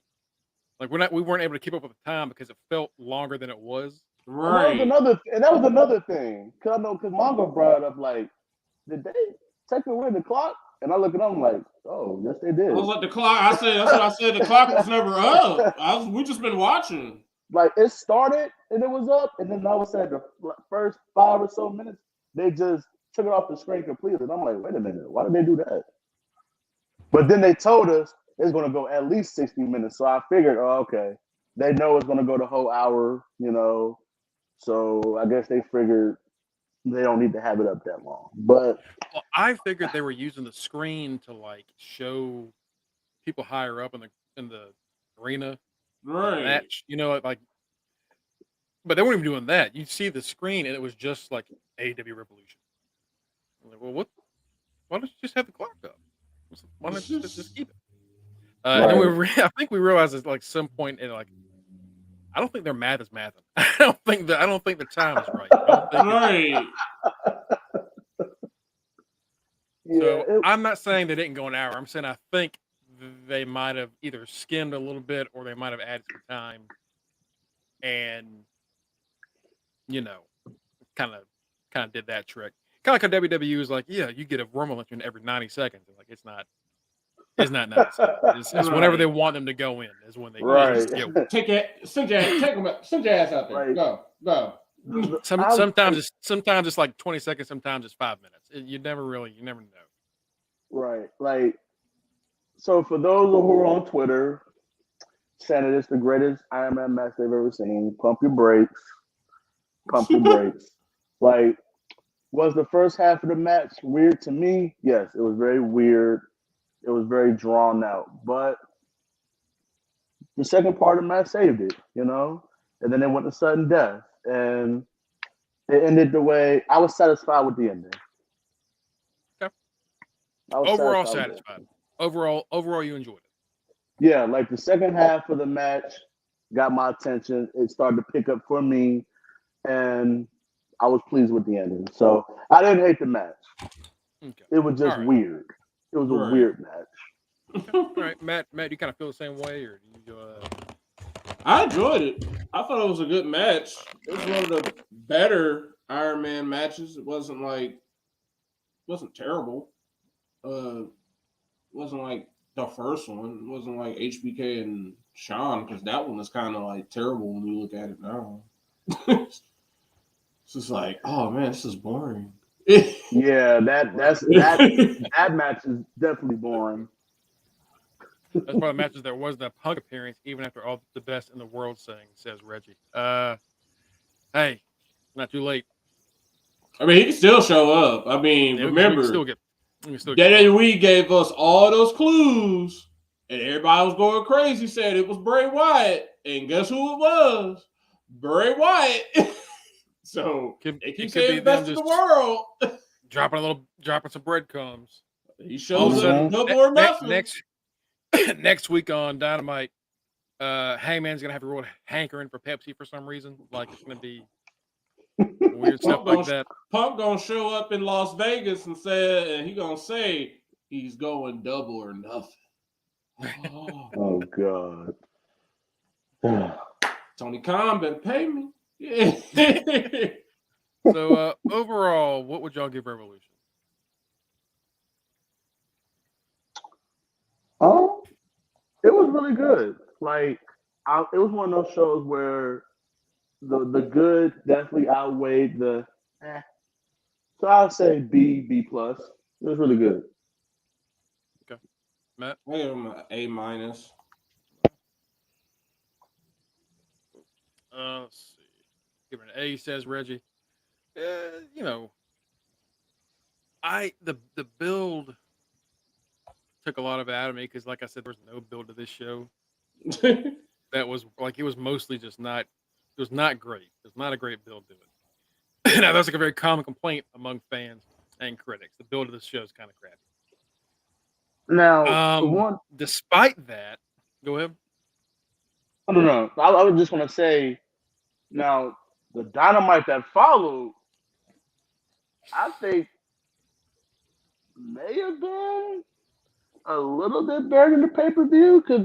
we weren't able to keep up with the time because it felt longer than it was. Right. And that was another thing. Cause Mongo brought up, like, did they take away the clock? And I look at them like, oh, yes, they did. I was like, the clock. That's what I said. The clock was never up. We just been watching. Like, it started and it was up, and then all of a sudden, the first 5 or so minutes, they just took it off the screen completely. And I'm like, wait a minute, why did they do that? But then they told us it's going to go at least 60 minutes. So I figured, oh, okay, they know it's going to go the whole hour, So I guess they figured they don't need to have it up that long. But I figured they were using the screen to like show people higher up in the arena, right? Match, like. But they weren't even doing that. You see the screen, and it was just like AEW Revolution. I'm like, well, what? Why don't you just have the clock up? Why don't you just keep it? And then I think we realized at like some point, and like, I don't think their math is mathing. I don't think the time is right. So I'm not saying they didn't go an hour. I'm saying I think they might have either skimmed a little bit or they might have added some time. and kind of did that trick. Kind of like how WWE was like, yeah, you get a Rumble entrant every 90 seconds. Like it's not 90 seconds. It's whenever they want them to go in is when they Right. Send your ass out there. Like, go. Sometimes it's like 20 seconds. Sometimes it's 5 minutes. You never know. Right. Like, so for those who are on Twitter saying that it's the greatest Iron Man match they've ever seen, pump your brakes. Like, was the first half of the match weird to me? Yes, it was very weird. It was very drawn out. But the second part of the match saved it, And then it went to sudden death. And it ended the way I was satisfied with the ending. Okay. Overall satisfied. Overall, you enjoyed it. Yeah, like the second half of the match got my attention. It started to pick up for me, and I was pleased with the ending. So I didn't hate the match. Okay. It was just weird. It was a weird match. Okay. All right, Matt, you kind of feel the same way, or do you? I enjoyed it. I thought it was a good match. It was one of the better Iron Man matches. It wasn't terrible. Wasn't like the first one. It wasn't like HBK and Shawn, because that one was kind of like terrible when you look at it now. It's just like, oh man, this is boring. Yeah, that match is definitely boring. That's one of the matches that was the Punk appearance, even after all the best in the world sang, says Reggie. Hey, not too late. I mean, he can still show up. I mean, remember, WWE gave us all those clues, and everybody was going crazy, said it was Bray Wyatt, and guess who it was? Bray Wyatt. So they keep saying the best in the world. dropping some breadcrumbs. He shows up double or nothing. Next week on Dynamite, Hangman's gonna have a real hankering for Pepsi for some reason. Like it's gonna be weird stuff like that. Punk gonna show up in Las Vegas and he gonna say he's going double or nothing. Oh God. Tony Khan better pay me. Yeah. So overall, what would y'all give Revolution? It was really good. Like it was one of those shows where the good definitely outweighed the So I'll say B plus. It was really good. Okay. Matt? I give him an A-. Let's see. Give it an A, says Reggie. The build took a lot of it out of me because, like I said, there was no build to this show. That was like it was mostly just not. It was not great. There's not a great build to it. Now that's like a very common complaint among fans and critics. The build of this show is kind of crappy. Now, despite that, go ahead. I don't know. I was just going to say, now the Dynamite that followed, I think may have been a little bit better than the pay-per-view because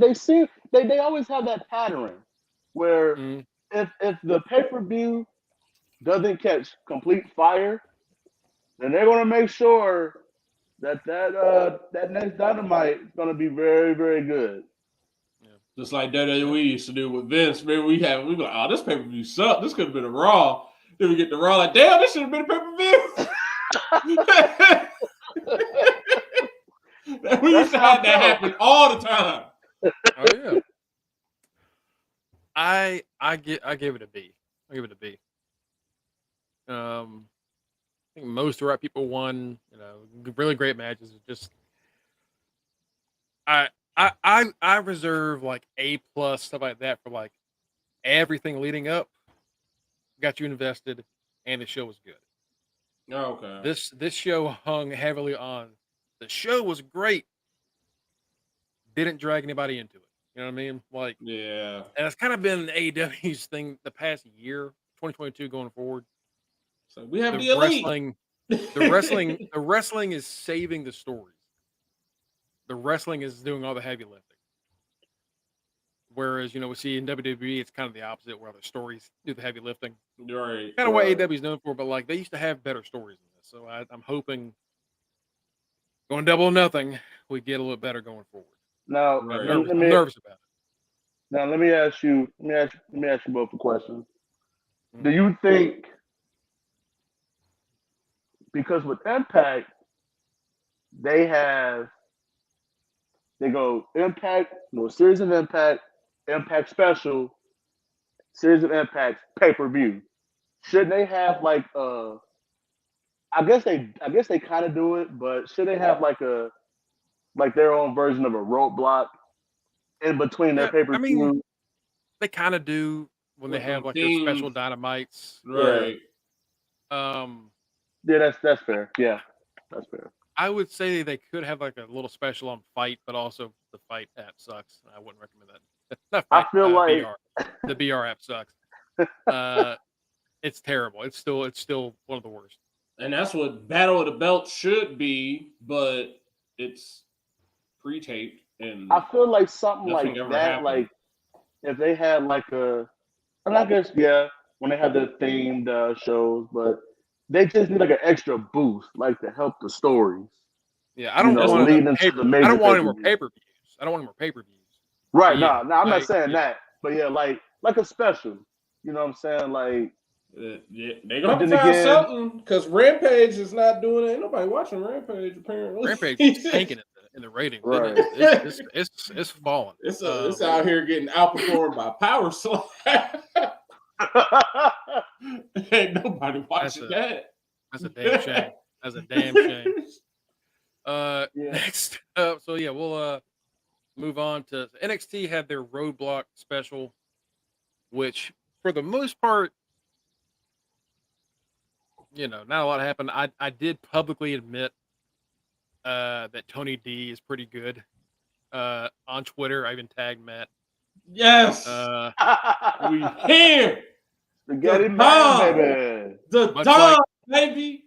they always have that pattern where if the pay-per-view doesn't catch complete fire, then they're going to make sure that next Dynamite is going to be very, very good. Yeah. Just like WWE used to do with Vince. Man, we be like, oh, this pay-per-view sucked. This could have been a Raw. Then we get the Raw, like, damn, this should have been a pay-per-view. We used to have that happen all the time. Oh yeah. I give it a B. I give it a B. I think most of the right people won. Really great matches. Just I reserve like A plus stuff like that for like everything leading up. Got you invested, and the show was good. Okay. This show hung heavily on. The show was great. Didn't drag anybody into it. You know what I mean? Like, yeah. And it's kind of been AEW's thing the past year, 2022 going forward. So we have the elite. The wrestling is saving the stories. The wrestling is doing all the heavy lifting. Whereas, we see in WWE, it's kind of the opposite, where the stories do the heavy lifting. Right. Kind of what AEW is known for, but like they used to have better stories than this. So I'm hoping going double or nothing, we get a little better going forward. Now, Right. I'm nervous about it. Now, let me ask you both a question. Mhm. Do you think, because with Impact, they go Impact, Series of Impact, Impact Special, Series of Impact, pay-per-view. Shouldn't they have like I guess they kind of do it, but should they have like their own version of a roadblock in between their Yeah, pay-per-view? they kind of do when they With have them like their special themes. dynamites. Right. Yeah, that's fair. Yeah, that's fair. I would say they could have like a little special on Fight, but also the Fight app sucks. I wouldn't recommend that. Not I Fight, feel like BR. The BR app sucks. It's terrible. It's still one of the worst. And that's what Battle of the Belt should be, but it's pre-taped and I feel like something like nothing ever that, happened. like if they had like and I guess when they have the themed shows, but they just need like an extra boost, like to help the stories. Yeah, I don't That's want what- leading into the major I don't want any more pay-per-views. pay-per-views. I don't want any more pay-per-views. Right? Yeah, No, I'm not saying yeah. that, but yeah, like a special. You know what I'm saying? Like, yeah, they gonna have to then find again- something because Rampage is not doing it. Ain't nobody watching Rampage apparently. Rampage is tanking in the ratings. Right. It's falling. It's out here getting outperformed by Power Slam. Ain't nobody watching that. That's a damn shame. That's a damn shame. Yeah. Next up, so yeah, we'll move on to NXT had their Roadblock special, which for the most part, not a lot happened. I did publicly admit that Tony D is pretty good. On Twitter, I even tagged Matt. Yes, we here. Spaghetti The man, dog. baby. The Much dog, baby.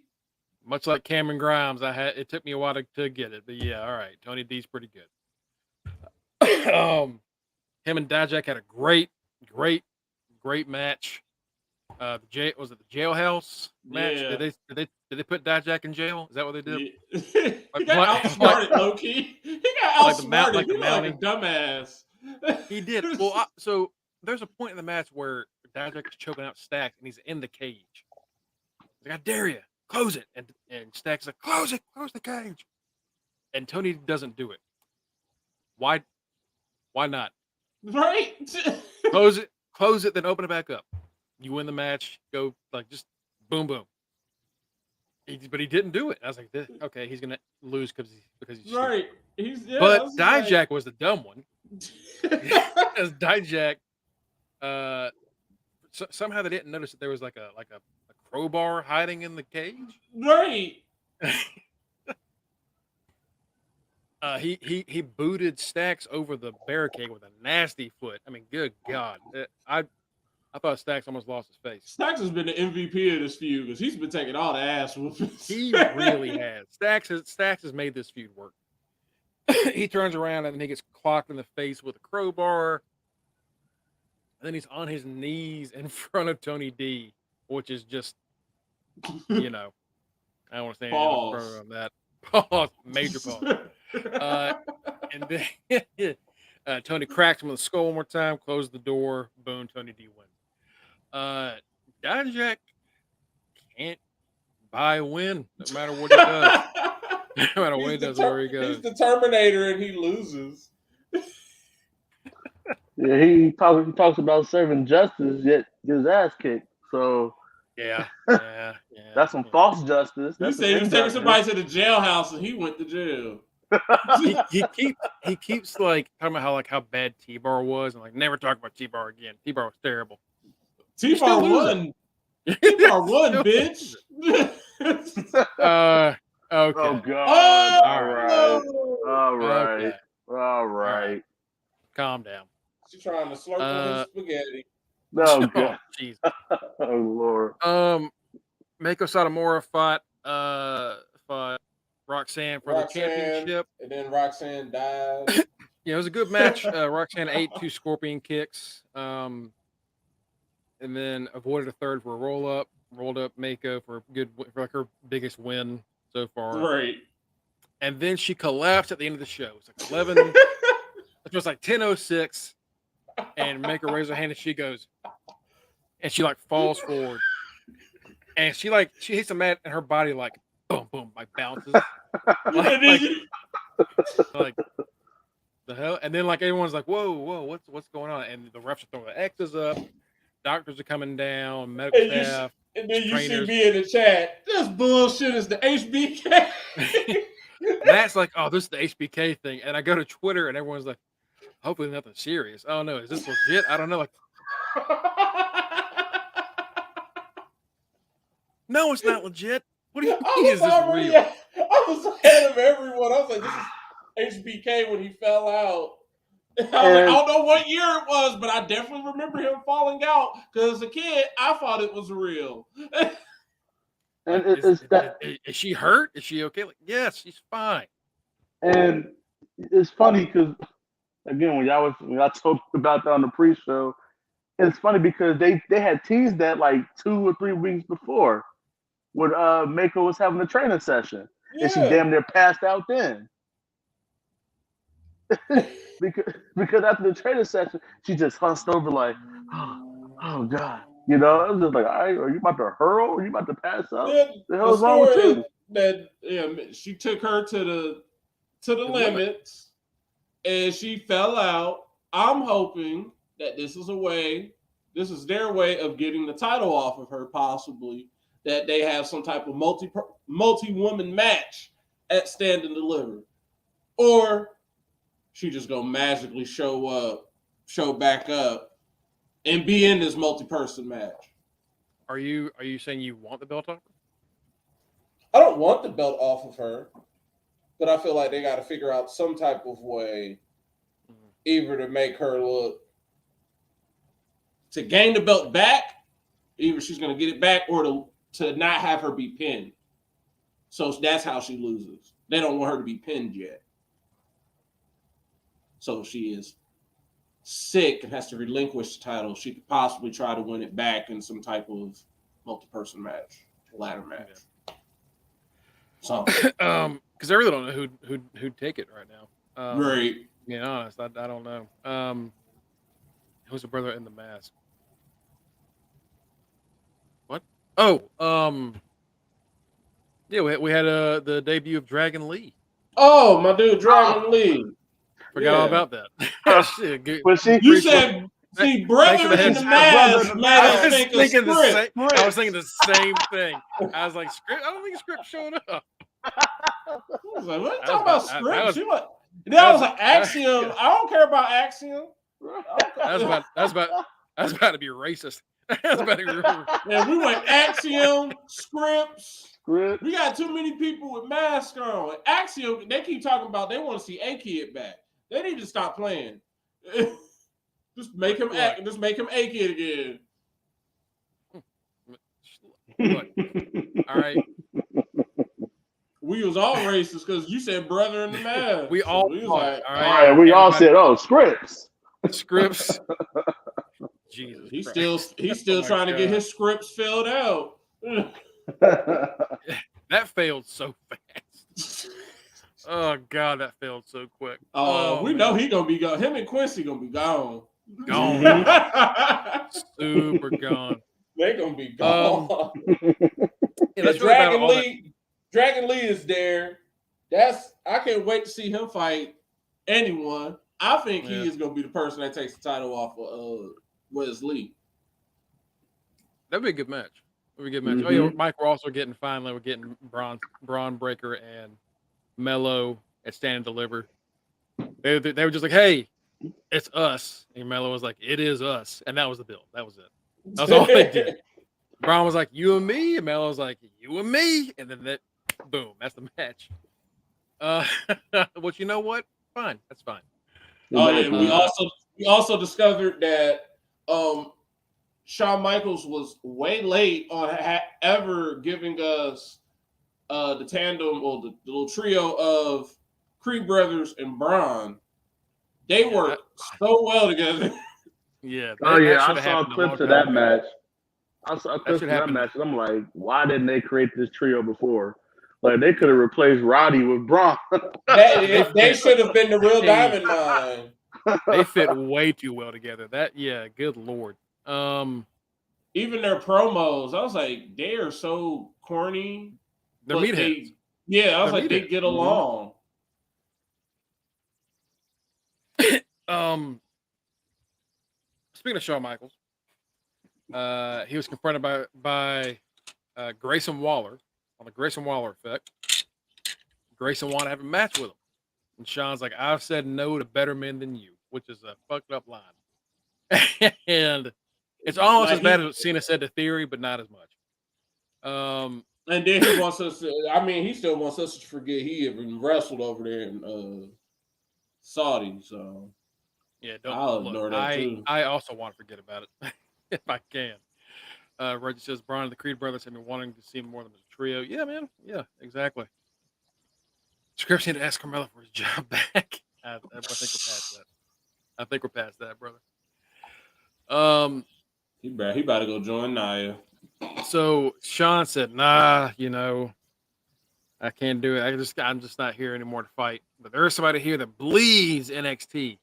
Much like Cameron Grimes, it took me a while to get it, but yeah, all right. Tony D's pretty good. Him and Dijak had a great match. Was it the jailhouse match? Yeah. Did they put Dijak in jail? Is that what they did? Yeah. He got outsmarted, low key. He got outsmarted. Like the He looked like a dumbass. He did. Well, so there's a point in the match where Dijak is choking out Stax and he's in the cage. He's like, I dare you, close it. And Stax is like, close the cage. And Tony doesn't do it. Why not? Right? Close it, then open it back up. You win the match, go like just boom boom. But he didn't do it. I was like, okay, he's gonna lose because he's right. Stupid. But Dijak was the dumb one. As Dijak, somehow they didn't notice that there was like a crowbar hiding in the cage. Right. He booted Stax over the barricade with a nasty foot. I mean, good God, I thought Stax almost lost his face. Stax has been the MVP of this feud because he's been taking all the ass whoopings. He really has. Stax has made this feud work. He turns around and then he gets clocked in the face with a crowbar. And then he's on his knees in front of Tony D, which is just, I don't want to say anything on that. Pause. Major pause. And then Tony cracks him with the skull one more time, closes the door, boom, Tony D wins. Dijak can't buy a win no matter what he does. No matter what he does, where he goes. He's the Terminator and he loses. Yeah, he talks about serving justice, yet get his ass kicked. So yeah. That's some false justice. He said he was taking somebody to the jailhouse and he went to jail. he keeps like talking about how bad T-Bar was and like never talk about T-Bar again. T-Bar was terrible. T-Bar won. T-Bar won, bitch. Okay. Oh God! Oh, All right. Okay. All right. Calm down. She's trying to slurp on his spaghetti. No, God. Jeez. Oh Lord. Mako Satomura fought Roxanne for the championship. And then Roxanne died. Yeah, it was a good match. Roxanne ate 2 scorpion kicks, and then avoided a third for a roll up. Rolled up Mako for for like her biggest win so far. Right. And then she collapsed at the end of the show. It's like 11. It was like 10:06, and Mako raises her hand and she goes, and she like falls forward, and she hits the mat and her body like boom boom like bounces. like the hell, and then like everyone's like, whoa, what's going on? And the refs are throwing the X's up, doctors are coming down, medical staff, and then you trainers. see me in the chat. This bullshit is the HBK. Matt's like, oh, this is the HBK thing, and I go to Twitter and everyone's like, hopefully nothing serious. Oh no, is this legit? I don't know. Like, no, it's not legit. What do you mean? Is this real? I was ahead of everyone. I was like, this is HBK when he fell out. I was like, I don't know what year it was, but I definitely remember him falling out because as a kid, I thought it was real. And like, is she hurt? Is she okay? Like, yes, she's fine. And it's funny because again, when y'all talked about that on the pre-show, it's funny because they had teased that like 2 or 3 weeks before when Mako was having a training session, and she damn near passed out then. because after the training session, she just hunched over like, oh God. You know, I was just like, all right, are you about to hurl? Are you about to pass out? The hell's wrong with you? That she took her to the limits and she fell out. I'm hoping that this is their way of getting the title off of her, possibly, that they have some type of multi-woman match at Stand and Deliver. Or she just gonna magically show back up, and be in this multi-person match. Are you saying you want the belt off? I don't want the belt off of her, but I feel like they got to figure out some type of way, either to make her look to gain the belt back, either she's going to get it back, or to not have her be pinned. So that's how she loses. They don't want her to be pinned yet. So if she is sick and has to relinquish the title, she could possibly try to win it back in some type of multi-person match, ladder match. So, because I really don't know who'd take it right now. Right. To be honest, I don't know. Who's the brother in the mask? What? Oh, yeah, we had the debut of Dragon Lee. Oh, my dude, Dragon Lee. Forgot all about that. Shit, good. You said, see, brother in the mask. I was thinking the same thing. I was like, script. I don't think script showed up. I was like, what are you talking about script? Then I was like, Axiom. I don't care about Axiom. That's about to be racist. That's about to be Yeah, we went Axiom, scripts. We got too many people with masks on. Axiom, they keep talking about they want to see A-Kid back. They need to stop playing. Just make him act. Just make him A-Kid again. Look, all right. We was all racist because you said brother in the mask. We all was like, all right. We all said, oh, scripts. Jesus. He's still trying to get his scripts filled out. That failed so fast. Oh God, that failed so quick. We know he gonna be gone. Him and Quincy gonna be gone. Gone. Super gone. They gonna be gone. Yeah, Dragon Lee is there. I can't wait to see him fight anyone. I think he is gonna be the person that takes the title off of Wes Lee. That'd be a good match. Oh yeah, Mike, we're also getting Braun Breaker and Mello at Stand and Deliver. They were just like, hey, it's us. And Mello was like, it is us. And that was the bill. That was it. That's all they did. Braun was like, you and me. And Mello was like, you and me. And then boom, that's the match. Well, you know what? Fine. That's fine. Oh, yeah. We also discovered that Shawn Michaels was way late on ever giving us the tandem or the little trio of Creed brothers and Braun. They work so well together. Yeah. Oh that yeah, should I have saw happened a clips long of time that ago. match. I saw clips should of that happen. match, and I'm like, why didn't they create this trio before? Like they could have replaced Roddy with Braun. They should have been the real Diamond Mine. They fit way too well together. Good lord. Even their promos, I was like, they are so corny. They're meatheads. I was like, they get along. Speaking of Shawn Michaels, he was confronted by Grayson Waller on the Grayson Waller effect. Grayson wanted to have a match with him, and Shawn's like, "I've said no to better men than you," which is a fucked up line. And it's almost Like as bad as what Cena said to Theory, but not as much. And then he wants us to. I mean, he still wants us to forget he even wrestled over there in Saudi. So yeah, I'll ignore that too. I also want to forget about it if I can. Reggie says Braun and the Creed brothers have been wanting to see more of them as a trio. Yeah, man. Yeah, exactly. Scripps need to ask Carmelo for his job back. I think we're past that. I think we're past that, brother. He about to go join Nia. So Shawn said, "Nah, I can't do it. I'm just not here anymore to fight." But there's somebody here that bleeds NXT,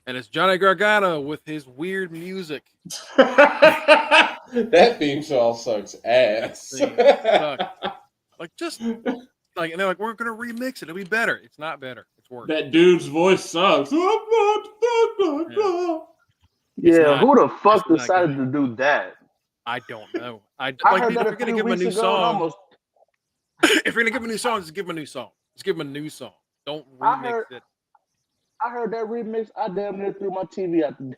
and it's Johnny Gargano with his weird music. That theme song sucks ass. And they're like, we're gonna remix it. It'll be better. It's not better. It's worse. That dude's voice sucks. Yeah, who the fuck decided to do that? I don't know. I heard that if you're gonna give him a new song, if you're gonna give him a new song, just give him a new song. Just give him a new song. Don't remix it. I heard that remix. I damn near threw my TV out my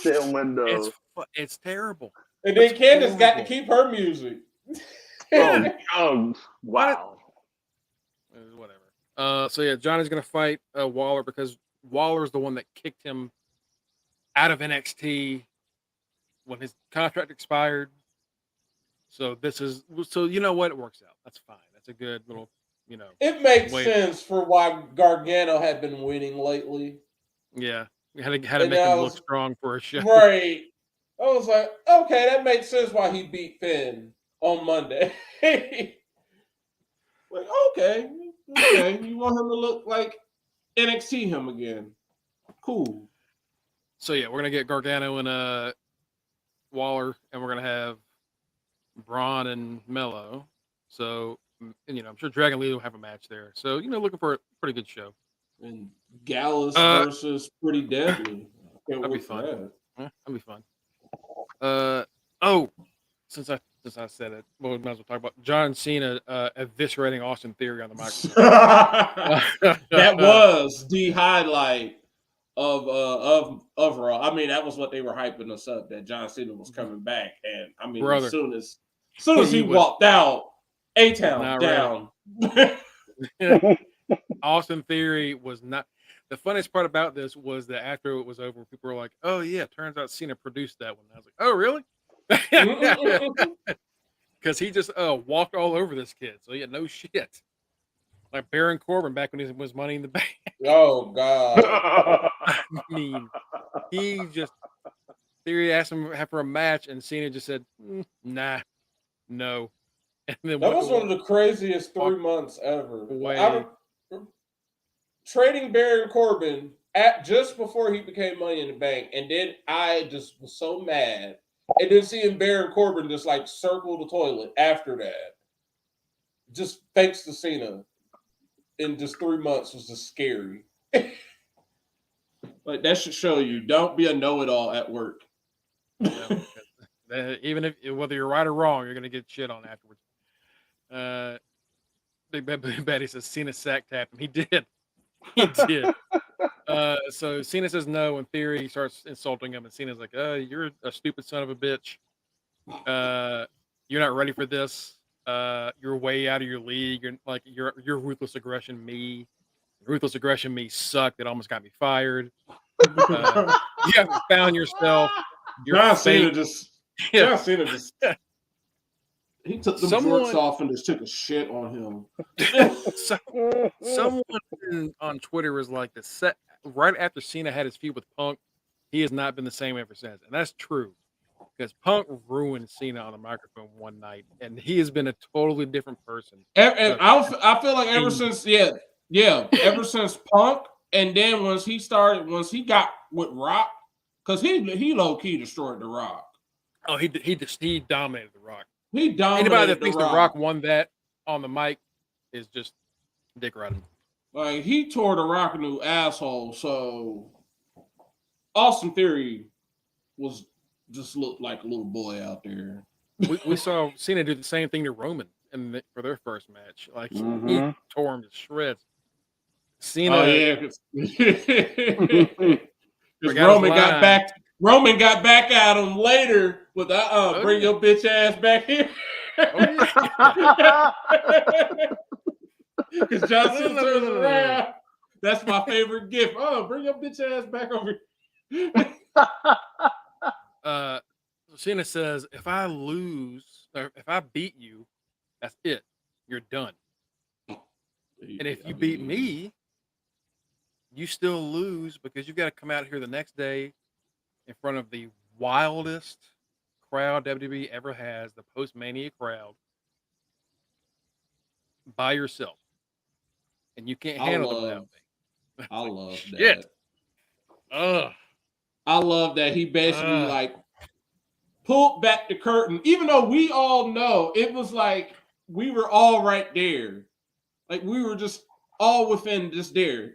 damn window. It's terrible. And then Candace got to keep her music. Wow. Whatever. So yeah, Johnny's gonna fight Waller because Waller's the one that kicked him out of NXT when his contract expired. So you know what? It works out. That's fine. That's a good little, It makes sense for why Gargano had been winning lately. Yeah. We had to make him look strong for a show. Right. I was like, okay, that makes sense why he beat Finn on Monday. Like, okay. You want him to look like NXT him again. Cool. So yeah, we're gonna get Gargano and Waller, and we're gonna have Braun and Mello. So I'm sure Dragon Lee will have a match there. So looking for a pretty good show. And Gallus versus Pretty Deadly. That'd be fun. That'd be fun. Since I said it, we might as well talk about John Cena eviscerating Austin Theory on the microphone. That was the highlight of Raw. I mean, that was what they were hyping us up, that John Cena was coming back. And I mean, as soon as he walked out, A-Town down. Austin Theory was not. The funniest part about this was that after it was over, people were like, "Oh yeah, turns out Cena produced that one." I was like, "Oh really?" Because he just walked all over this kid, so he had no shit. Like Baron Corbin back when he was Money in the Bank. Oh God! I mean, Theory asked him for a match, and Cena just said, "Nah, no." And then that was one of the craziest 3 months ever. Trading Baron Corbin just before he became Money in the Bank, and then I just was so mad. And then seeing Baron Corbin just like circle the toilet after that, just thanks to Cena, in just 3 months was just scary. Like that should show you, don't be a know-it-all at work. Even if whether you're right or wrong, you're gonna get shit on afterwards. Big Betty says Cena sack tapped him. He did. So Cena says no, and Theory starts insulting him, and Cena's like, "You're a stupid son of a bitch. You're not ready for this. You're way out of your league. You're ruthless aggression me. Ruthless aggression me sucked. It almost got me fired. You haven't found yourself. John Cena just he took the shorts off and just took a shit on him. Someone on Twitter was like, right after Cena had his feud with Punk, he has not been the same ever since, and that's true because Punk ruined Cena on the microphone one night, and he has been a totally different person. I feel like ever since ever since Punk, and then once he got with Rock, because he low key destroyed the Rock. Oh, he dominated the Rock. He dominated Anybody that thinks the the Rock won that on the mic is just dick riding. Like, he tore the Rock a new asshole. So Austin Theory just looked like a little boy out there. We saw Cena do the same thing to Roman for their first match. Like, he tore him to shreds. Cena. Oh yeah, because Roman got back at him later with bring your bitch ass back here. Because John Cena turns around. That's my favorite gift. Oh, bring your bitch ass back over here. Cena says, if I lose, or if I beat you, that's it. You're done. And if you beat me, you still lose because you've got to come out here the next day in front of the wildest crowd WWE ever has, the post-Mania crowd, by yourself. And you can't handle it without me. I love that. I love that he basically pulled back the curtain, even though we all know it was like we were all right there. Like, we were just all within just there.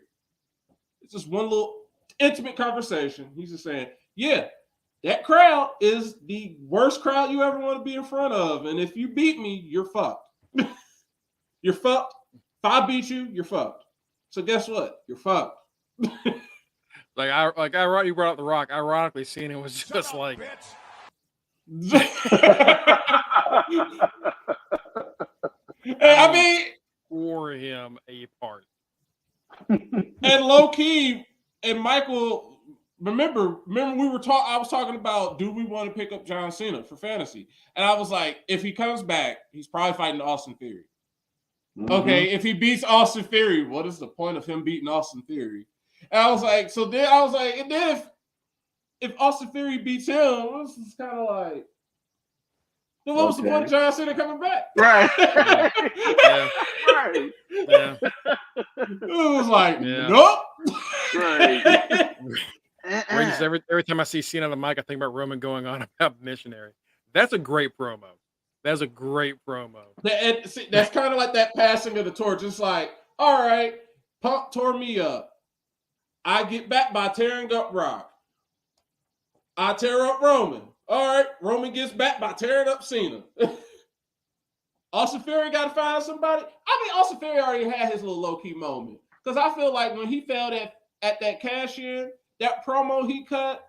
It's just one little intimate conversation. He's just saying, yeah, that crowd is the worst crowd you ever want to be in front of. And if you beat me, you're fucked. You're fucked. If I beat you, you're fucked. So guess what? You're fucked. You brought up The Rock. Ironically, Cena was just like... I mean... Tore him apart. And low key, and Michael, remember we were I was talking about, do we want to pick up John Cena for fantasy? And I was like, if he comes back, he's probably fighting Austin Theory. Mm-hmm. Okay, if he beats Austin Theory, what is the point of him beating Austin Theory? And I was like, and then if Austin Theory beats him, this is kind of like, then what was the point of John Cena coming back? Right. Yeah. Right. Yeah. It was like, nope. Right. Every time I see Cena on the mic, I think about Roman going on about missionary. That's a great promo. That's a great promo. That's kind of like that passing of the torch. It's like, all right, Punk tore me up. I get back by tearing up Rock. I tear up Roman. All right, Roman gets back by tearing up Cena. Austin Theory got to find somebody. I mean, Austin Theory already had his little low-key moment. Because I feel like when he failed at that cash-in, that promo he cut,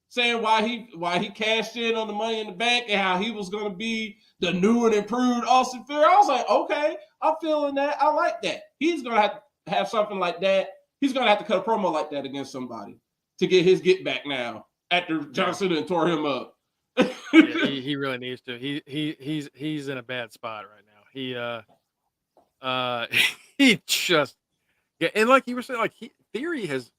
saying why he cashed in on the Money in the Bank and how he was going to be the new and improved Austin Theory, I was like, okay, I'm feeling that. I like that. He's going to have to have something like that. He's going to have to cut a promo like that against somebody to get his get back now after John Cena tore him up. Yeah, he really needs to. He's in a bad spot right now. He just and like you were saying, like Theory has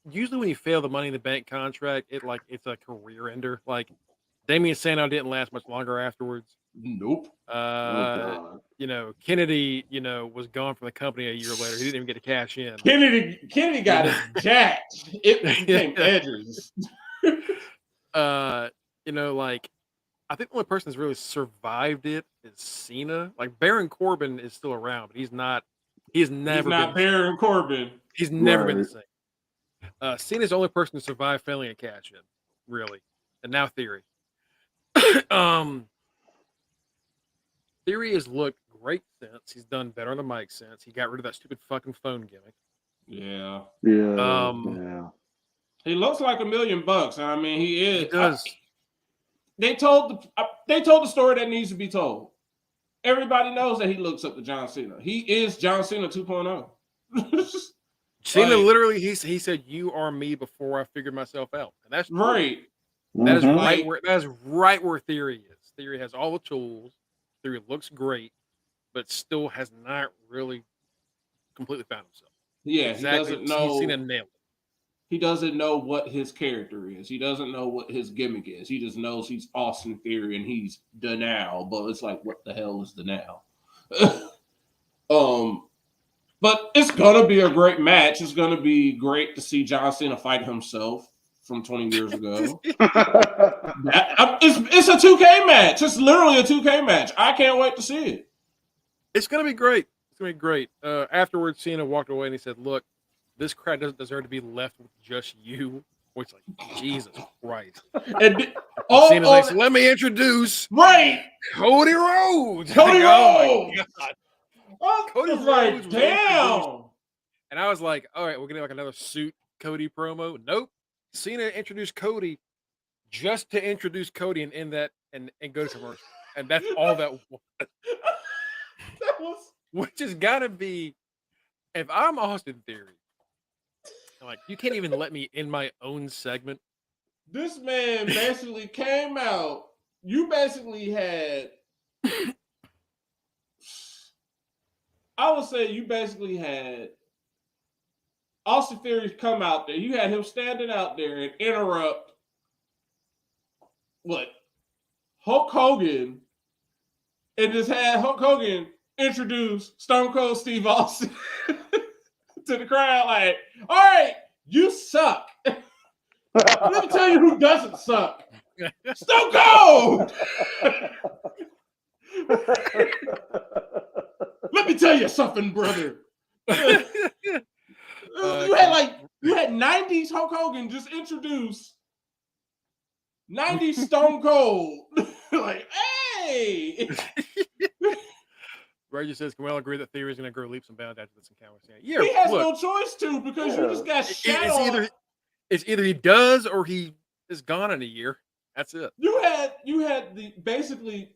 usually when you fail the Money in the Bank contract, it's a career ender. Like Damian Sandow didn't last much longer afterwards. Nope. Kennedy, was gone from the company a year later. He didn't even get to cash in. Kennedy got his jacked. It became edges. I think the only person that's really survived it is Cena. Like Baron Corbin is still around, but he's not. He's never. He's not Baron Corbin. He's never been the same. Cena's the only person to survive failing a cash in, really, and now Theory. Theory has looked great since he's done better on the mic since he got rid of that stupid fucking phone gimmick. Yeah. Yeah. He looks like $1 million. I mean, he is. He does. They told the story that needs to be told. Everybody knows that he looks up to John Cena. He is John Cena 2.0. Cena literally, he said, "You are me before I figured myself out," and that's true. Right. That is right where Theory is. Theory has all the tools. Theory looks great, but still has not really completely found himself. Yeah, exactly. He doesn't know. Cena nailed it. He doesn't know what his character is. He doesn't know what his gimmick is. He just knows he's Austin Theory and he's the now. But it's like, what the hell is the now? But it's gonna be a great match. It's gonna be great to see John Cena fight himself from 20 years ago. It's a 2K match. It's literally a 2K match. I can't wait to see it. It's gonna be great. It's gonna be great. Afterwards, Cena walked away and he said, "Look, this crowd doesn't deserve to be left with just you." Which, like, Jesus Christ. And Cena's like, so let me introduce Cody Rhodes. Cody Rhodes. Oh my God. Cody Rhodes like, damn. And I was like, all right, we're gonna have like another suit Cody promo. Nope. Cena introduced Cody just to introduce Cody and end that and go to commercial. And that's all that was. Which has gotta be, if I'm Austin Theory, like, you can't even let me in my own segment. This man basically came out. You basically had, I would say you basically had Austin Theory come out there. You had him standing out there and interrupt Hulk Hogan, and just had Hulk Hogan introduce Stone Cold Steve Austin to the crowd like, all right, you suck. Let me tell you who doesn't suck. Stone Cold! Let me tell you something, brother. You had 90s Hulk Hogan just introduce 90s Stone Cold. Like, hey! Reggie says, can we all agree that Theory is going to grow leaps and bounds after this encounter? Yeah, he has no choice to, because you just got shot on. It's either he does or he is gone in a year. That's it. You had the basically,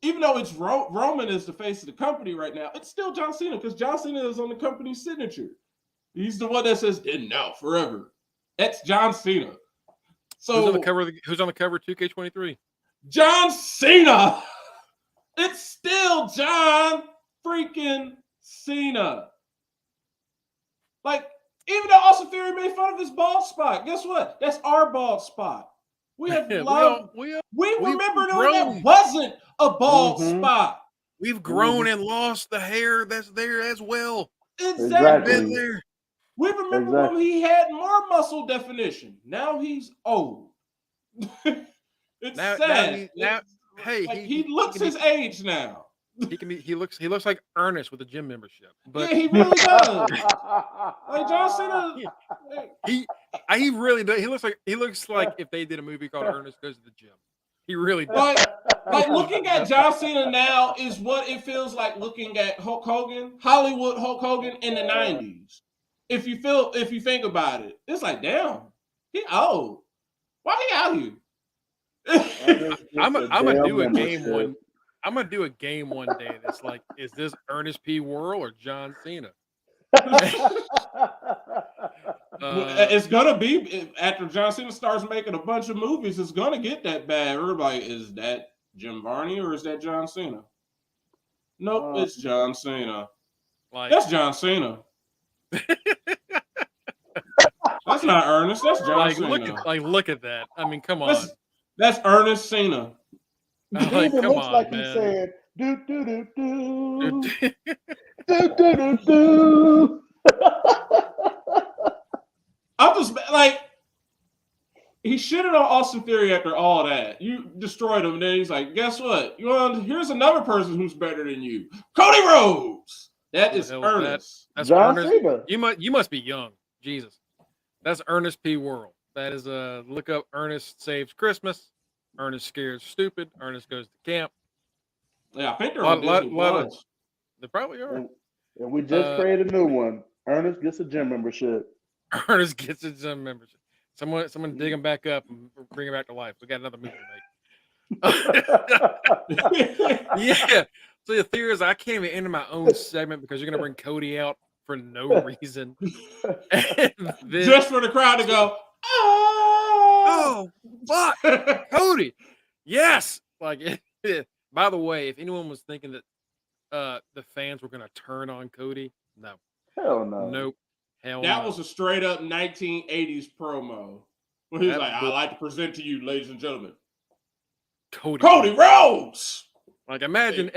even though it's Roman is the face of the company right now, it's still John Cena, because John Cena is on the company's signature. He's the one that says "in now forever." That's John Cena. So who's on the cover of 2K23? John Cena. It's still John freaking Cena. Like, even though Austin Theory made fun of his bald spot, guess what? That's our bald spot. We have loved. We remember knowing that wasn't a bald spot. We've grown and lost the hair that's there as well. Exactly. Been there. We remember when he had more muscle definition. Now he's old. It's sad. He looks his age now. He looks like Ernest with a gym membership. But yeah, he really does. Like John Cena. He really does. He looks like if they did a movie called Ernest Goes to the Gym. He really does. Like looking at John Cena now is what it feels like looking at Hulk Hogan, Hollywood Hulk Hogan in the 90s. If you think about it, it's like, damn, he old. Why he out here? I'm gonna do a game one. I'm gonna do a game one day that's like, is this Ernest P. Worrell or John Cena? It's gonna be after John Cena starts making a bunch of movies. It's gonna get that bad. Everybody, is that Jim Varney or is that John Cena? Nope, it's John Cena. That's John Cena. That's not Ernest. That's John Cena. Look at that. I mean, come on. That's Ernest Cena. It even looks like he's saying do do do do do do do do. I'm just like, he shitted on Austin Theory after all that. You destroyed him, and then he's like, guess what? Here's another person who's better than you. Cody Rhodes. That is Ernest. That's John Cena. You must be young. Jesus. That's Ernest P. Worrell. That is look up Ernest Saves Christmas. Ernest Scares Stupid. Ernest Goes to Camp. Yeah, I think they're on Disney Plus. They probably are. And we just created a new one. Ernest gets a gym membership. Ernest gets a gym membership. Someone dig him back up and bring him back to life. We got another movie to make. Yeah. So the theory is I can't even enter my own segment because you're gonna bring Cody out for no reason. Just for the crowd to go, oh fuck, Cody. Yes. By the way, if anyone was thinking that the fans were gonna turn on Cody, no. Hell no. Nope. Hell That no. was a straight up 1980s promo. When he was That like, bull- I'd like to present to you, ladies and gentlemen, Cody Rhodes. Like imagine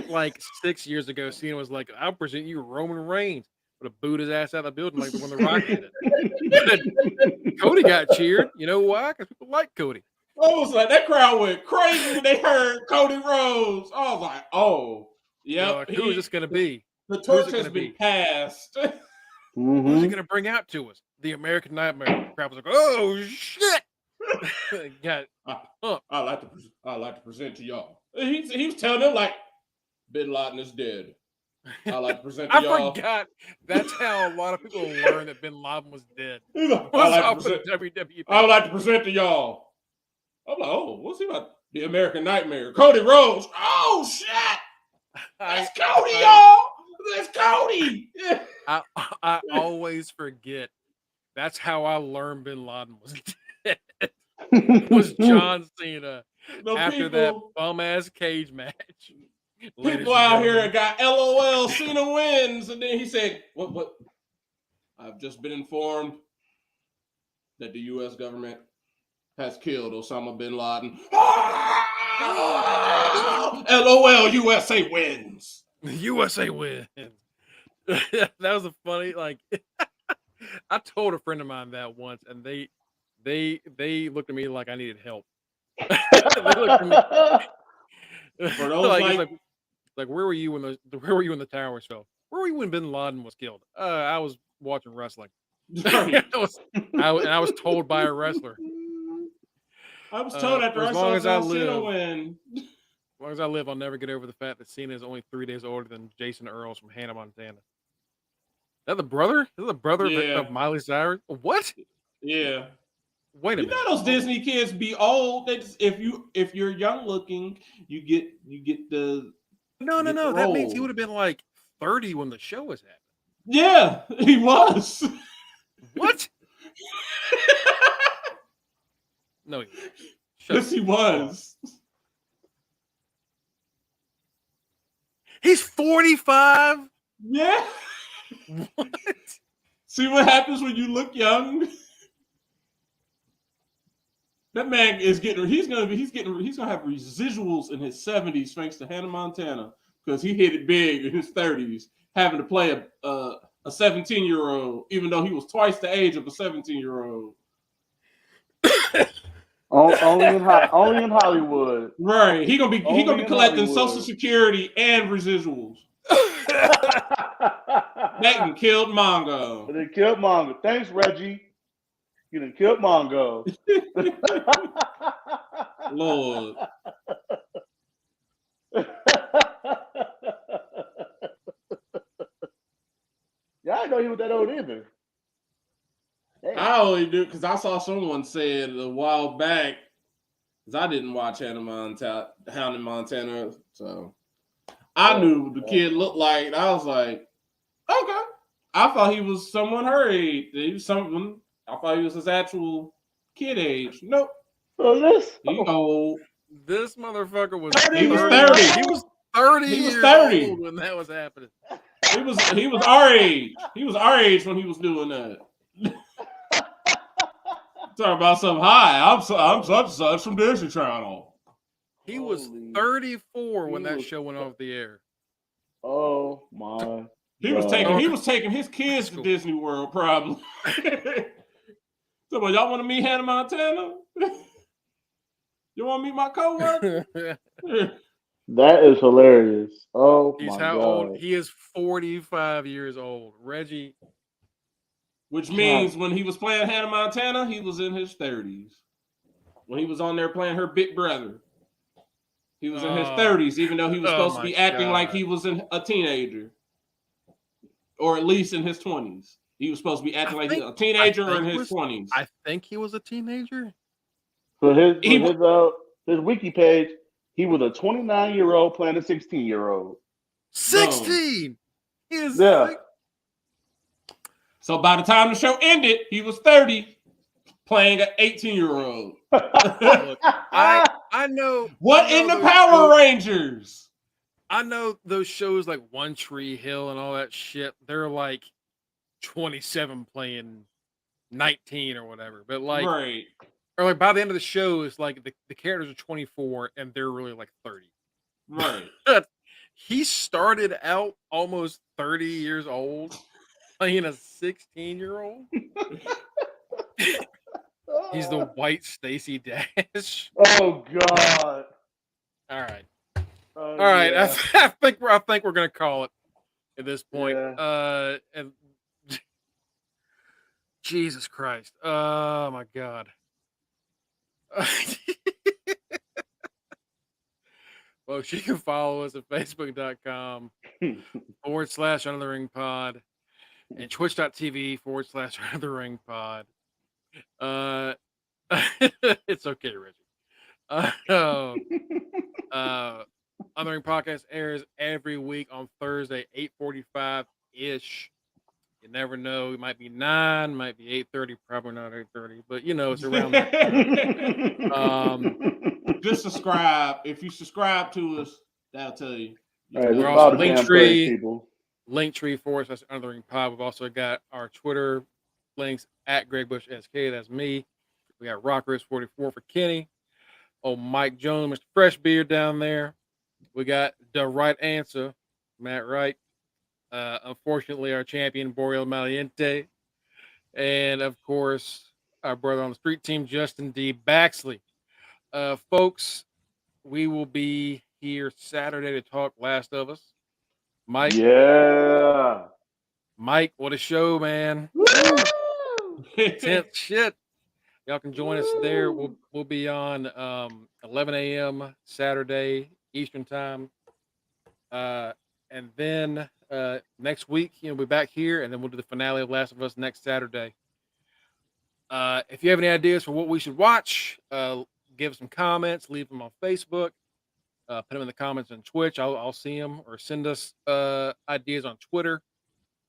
like 6 years ago, Cena was like, "I'll present you Roman Reigns," would have booed his ass out of the building like the one The Rock did it. Cody got cheered. You know why? Because people like Cody. I was like, that crowd went crazy when they heard Cody Rhodes. I was like, oh, yep. Like, who is this going to be? The Who's torch it has gonna been be? passed. Who's he going to bring out to us? The American Nightmare. The crowd was like, "Oh shit!" Got I like to present to y'all. He was telling them like, Bin Laden is dead. I like to present to I y'all. forgot. That's how a lot of people learned that Bin Laden was dead. He's like, Was I off of WWE. would like to present to y'all. I'm like, oh, what's he about? The American Nightmare. Cody Rhodes. Oh shit! That's Cody, y'all. That's Cody. I always forget. That's how I learned Bin Laden was dead. Was John Cena after that bum ass cage match. People out here got LOL. Cena wins, and then he said, "What? I've just been informed that the U.S. government has killed Osama bin Laden." LOL. USA wins. USA wins. That was a funny like. I told a friend of mine that once, and they looked at me like I needed help. They looked at me For those like where were you when the towers fell? Where were you when Bin Laden was killed? I was watching wrestling. I was told by a wrestler. I was told after I saw John Cena win. As long as I live, I'll never get over the fact that Cena is only 3 days older than Jason Earls from Hannah, Montana. Is that the brother? Is that the brother of Miley Cyrus? What? Yeah. Wait a minute. You know those Disney kids be old. They just, if you're young looking, you get the No. That means he would have been like 30 when the show was happening. Yeah, he was. What? No. Yes, he was. He's 45. Yeah. What? See what happens when you look young. That man is getting. He's gonna have residuals in his 70s thanks to Hannah Montana because he hit it big in his 30s, having to play a 17-year-old, even though he was twice the age of a 17-year-old. Only in Hollywood. Right. He gonna be collecting Social Security and residuals. That can killed Mongo. They killed Mongo. Thanks, Reggie. You done killed Mongo. Lord. Yeah, I didn't know he was that old either. Damn. I only do because I saw someone say it a while back. Because I didn't watch Hannah Montana, so I knew what the kid looked like. And I was like, okay. I thought he was someone her age. He was someone. I thought he was his actual kid age. Nope. He old. This motherfucker was 30. He was 30 He was years 30 old when that was happening. He was our age. He was our age when he was doing that. Talking about something high. I'm such from Disney Channel. He was 34 when that show went off the air. Oh my! He was taking his kids to Disney World probably. So, y'all want to meet Hannah Montana? You want to meet my coworker? That is hilarious. Oh He's my how God. old? He is 45 years old. Reggie. Which means when he was playing Hannah Montana, he was in his 30s. When he was on there playing her big brother, he was in his 30s, even though he was supposed to be acting like he was a teenager. Or at least in his 20s. He was supposed to be acting like he was a teenager or in his 20s. I think he was a teenager. So his wiki page, he was a 29-year-old playing a 16-year-old. 16. He is So by the time the show ended, he was 30, playing an 18-year-old. Look, I know. What in the Power Rangers? I know those shows like One Tree Hill and all that shit. They're like 27 playing 19 or whatever. But like, right. or like by the end of the show, it's like the characters are 24 and they're really like 30. Right. He started out almost 30 years old playing a 16-year-old. He's the white Stacy Dash. Oh God. All right. Oh, All right. yeah. I think we're gonna call it at this point. Yeah. And Jesus Christ. Oh my God. Well, you can follow us at facebook.com/UnderTheRingPod and twitch.tv/UnderTheRingPod. It's okay, Reggie. On the Ring Podcast airs every week on Thursday, 8:45 ish. You never know. It might be 9, might be 8:30, probably not 8:30, but it's around that time. Just subscribe. If you subscribe to us, that'll tell you. All right, We're just also follow the damn page, Linktree, people. Linktree/Under the Ring Pod. We've also got our Twitter links at Greg Bush SK. That's me. We got Rockers44 for Kenny. Oh, Mike Jones, Mr. Freshbeard down there. We got the right answer, Matt Wright. Unfortunately, our champion, Boreal Maliente. And, of course, our brother on the street team, Justin D. Baxley. Folks, we will be here Saturday to talk Last of Us. Mike. Yeah. Mike, what a show, man. Tenth shit. Y'all can join us there. We'll be on 11 a.m. Saturday Eastern time. And then next week, we'll be back here, and then we'll do the finale of Last of Us next Saturday. If you have any ideas for what we should watch, give us some comments, leave them on Facebook, put them in the comments on Twitch. I'll see them, or send us ideas on Twitter.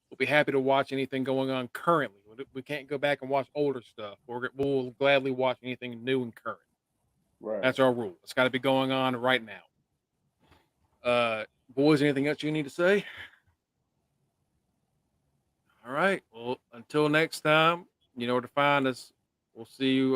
We'll be happy to watch anything going on currently. We can't go back and watch older stuff. We'll gladly watch anything new and current. Right. That's our rule. It's got to be going on right now. Boys, anything else you need to say? All right. Well, until next time, you know where to find us. We'll see you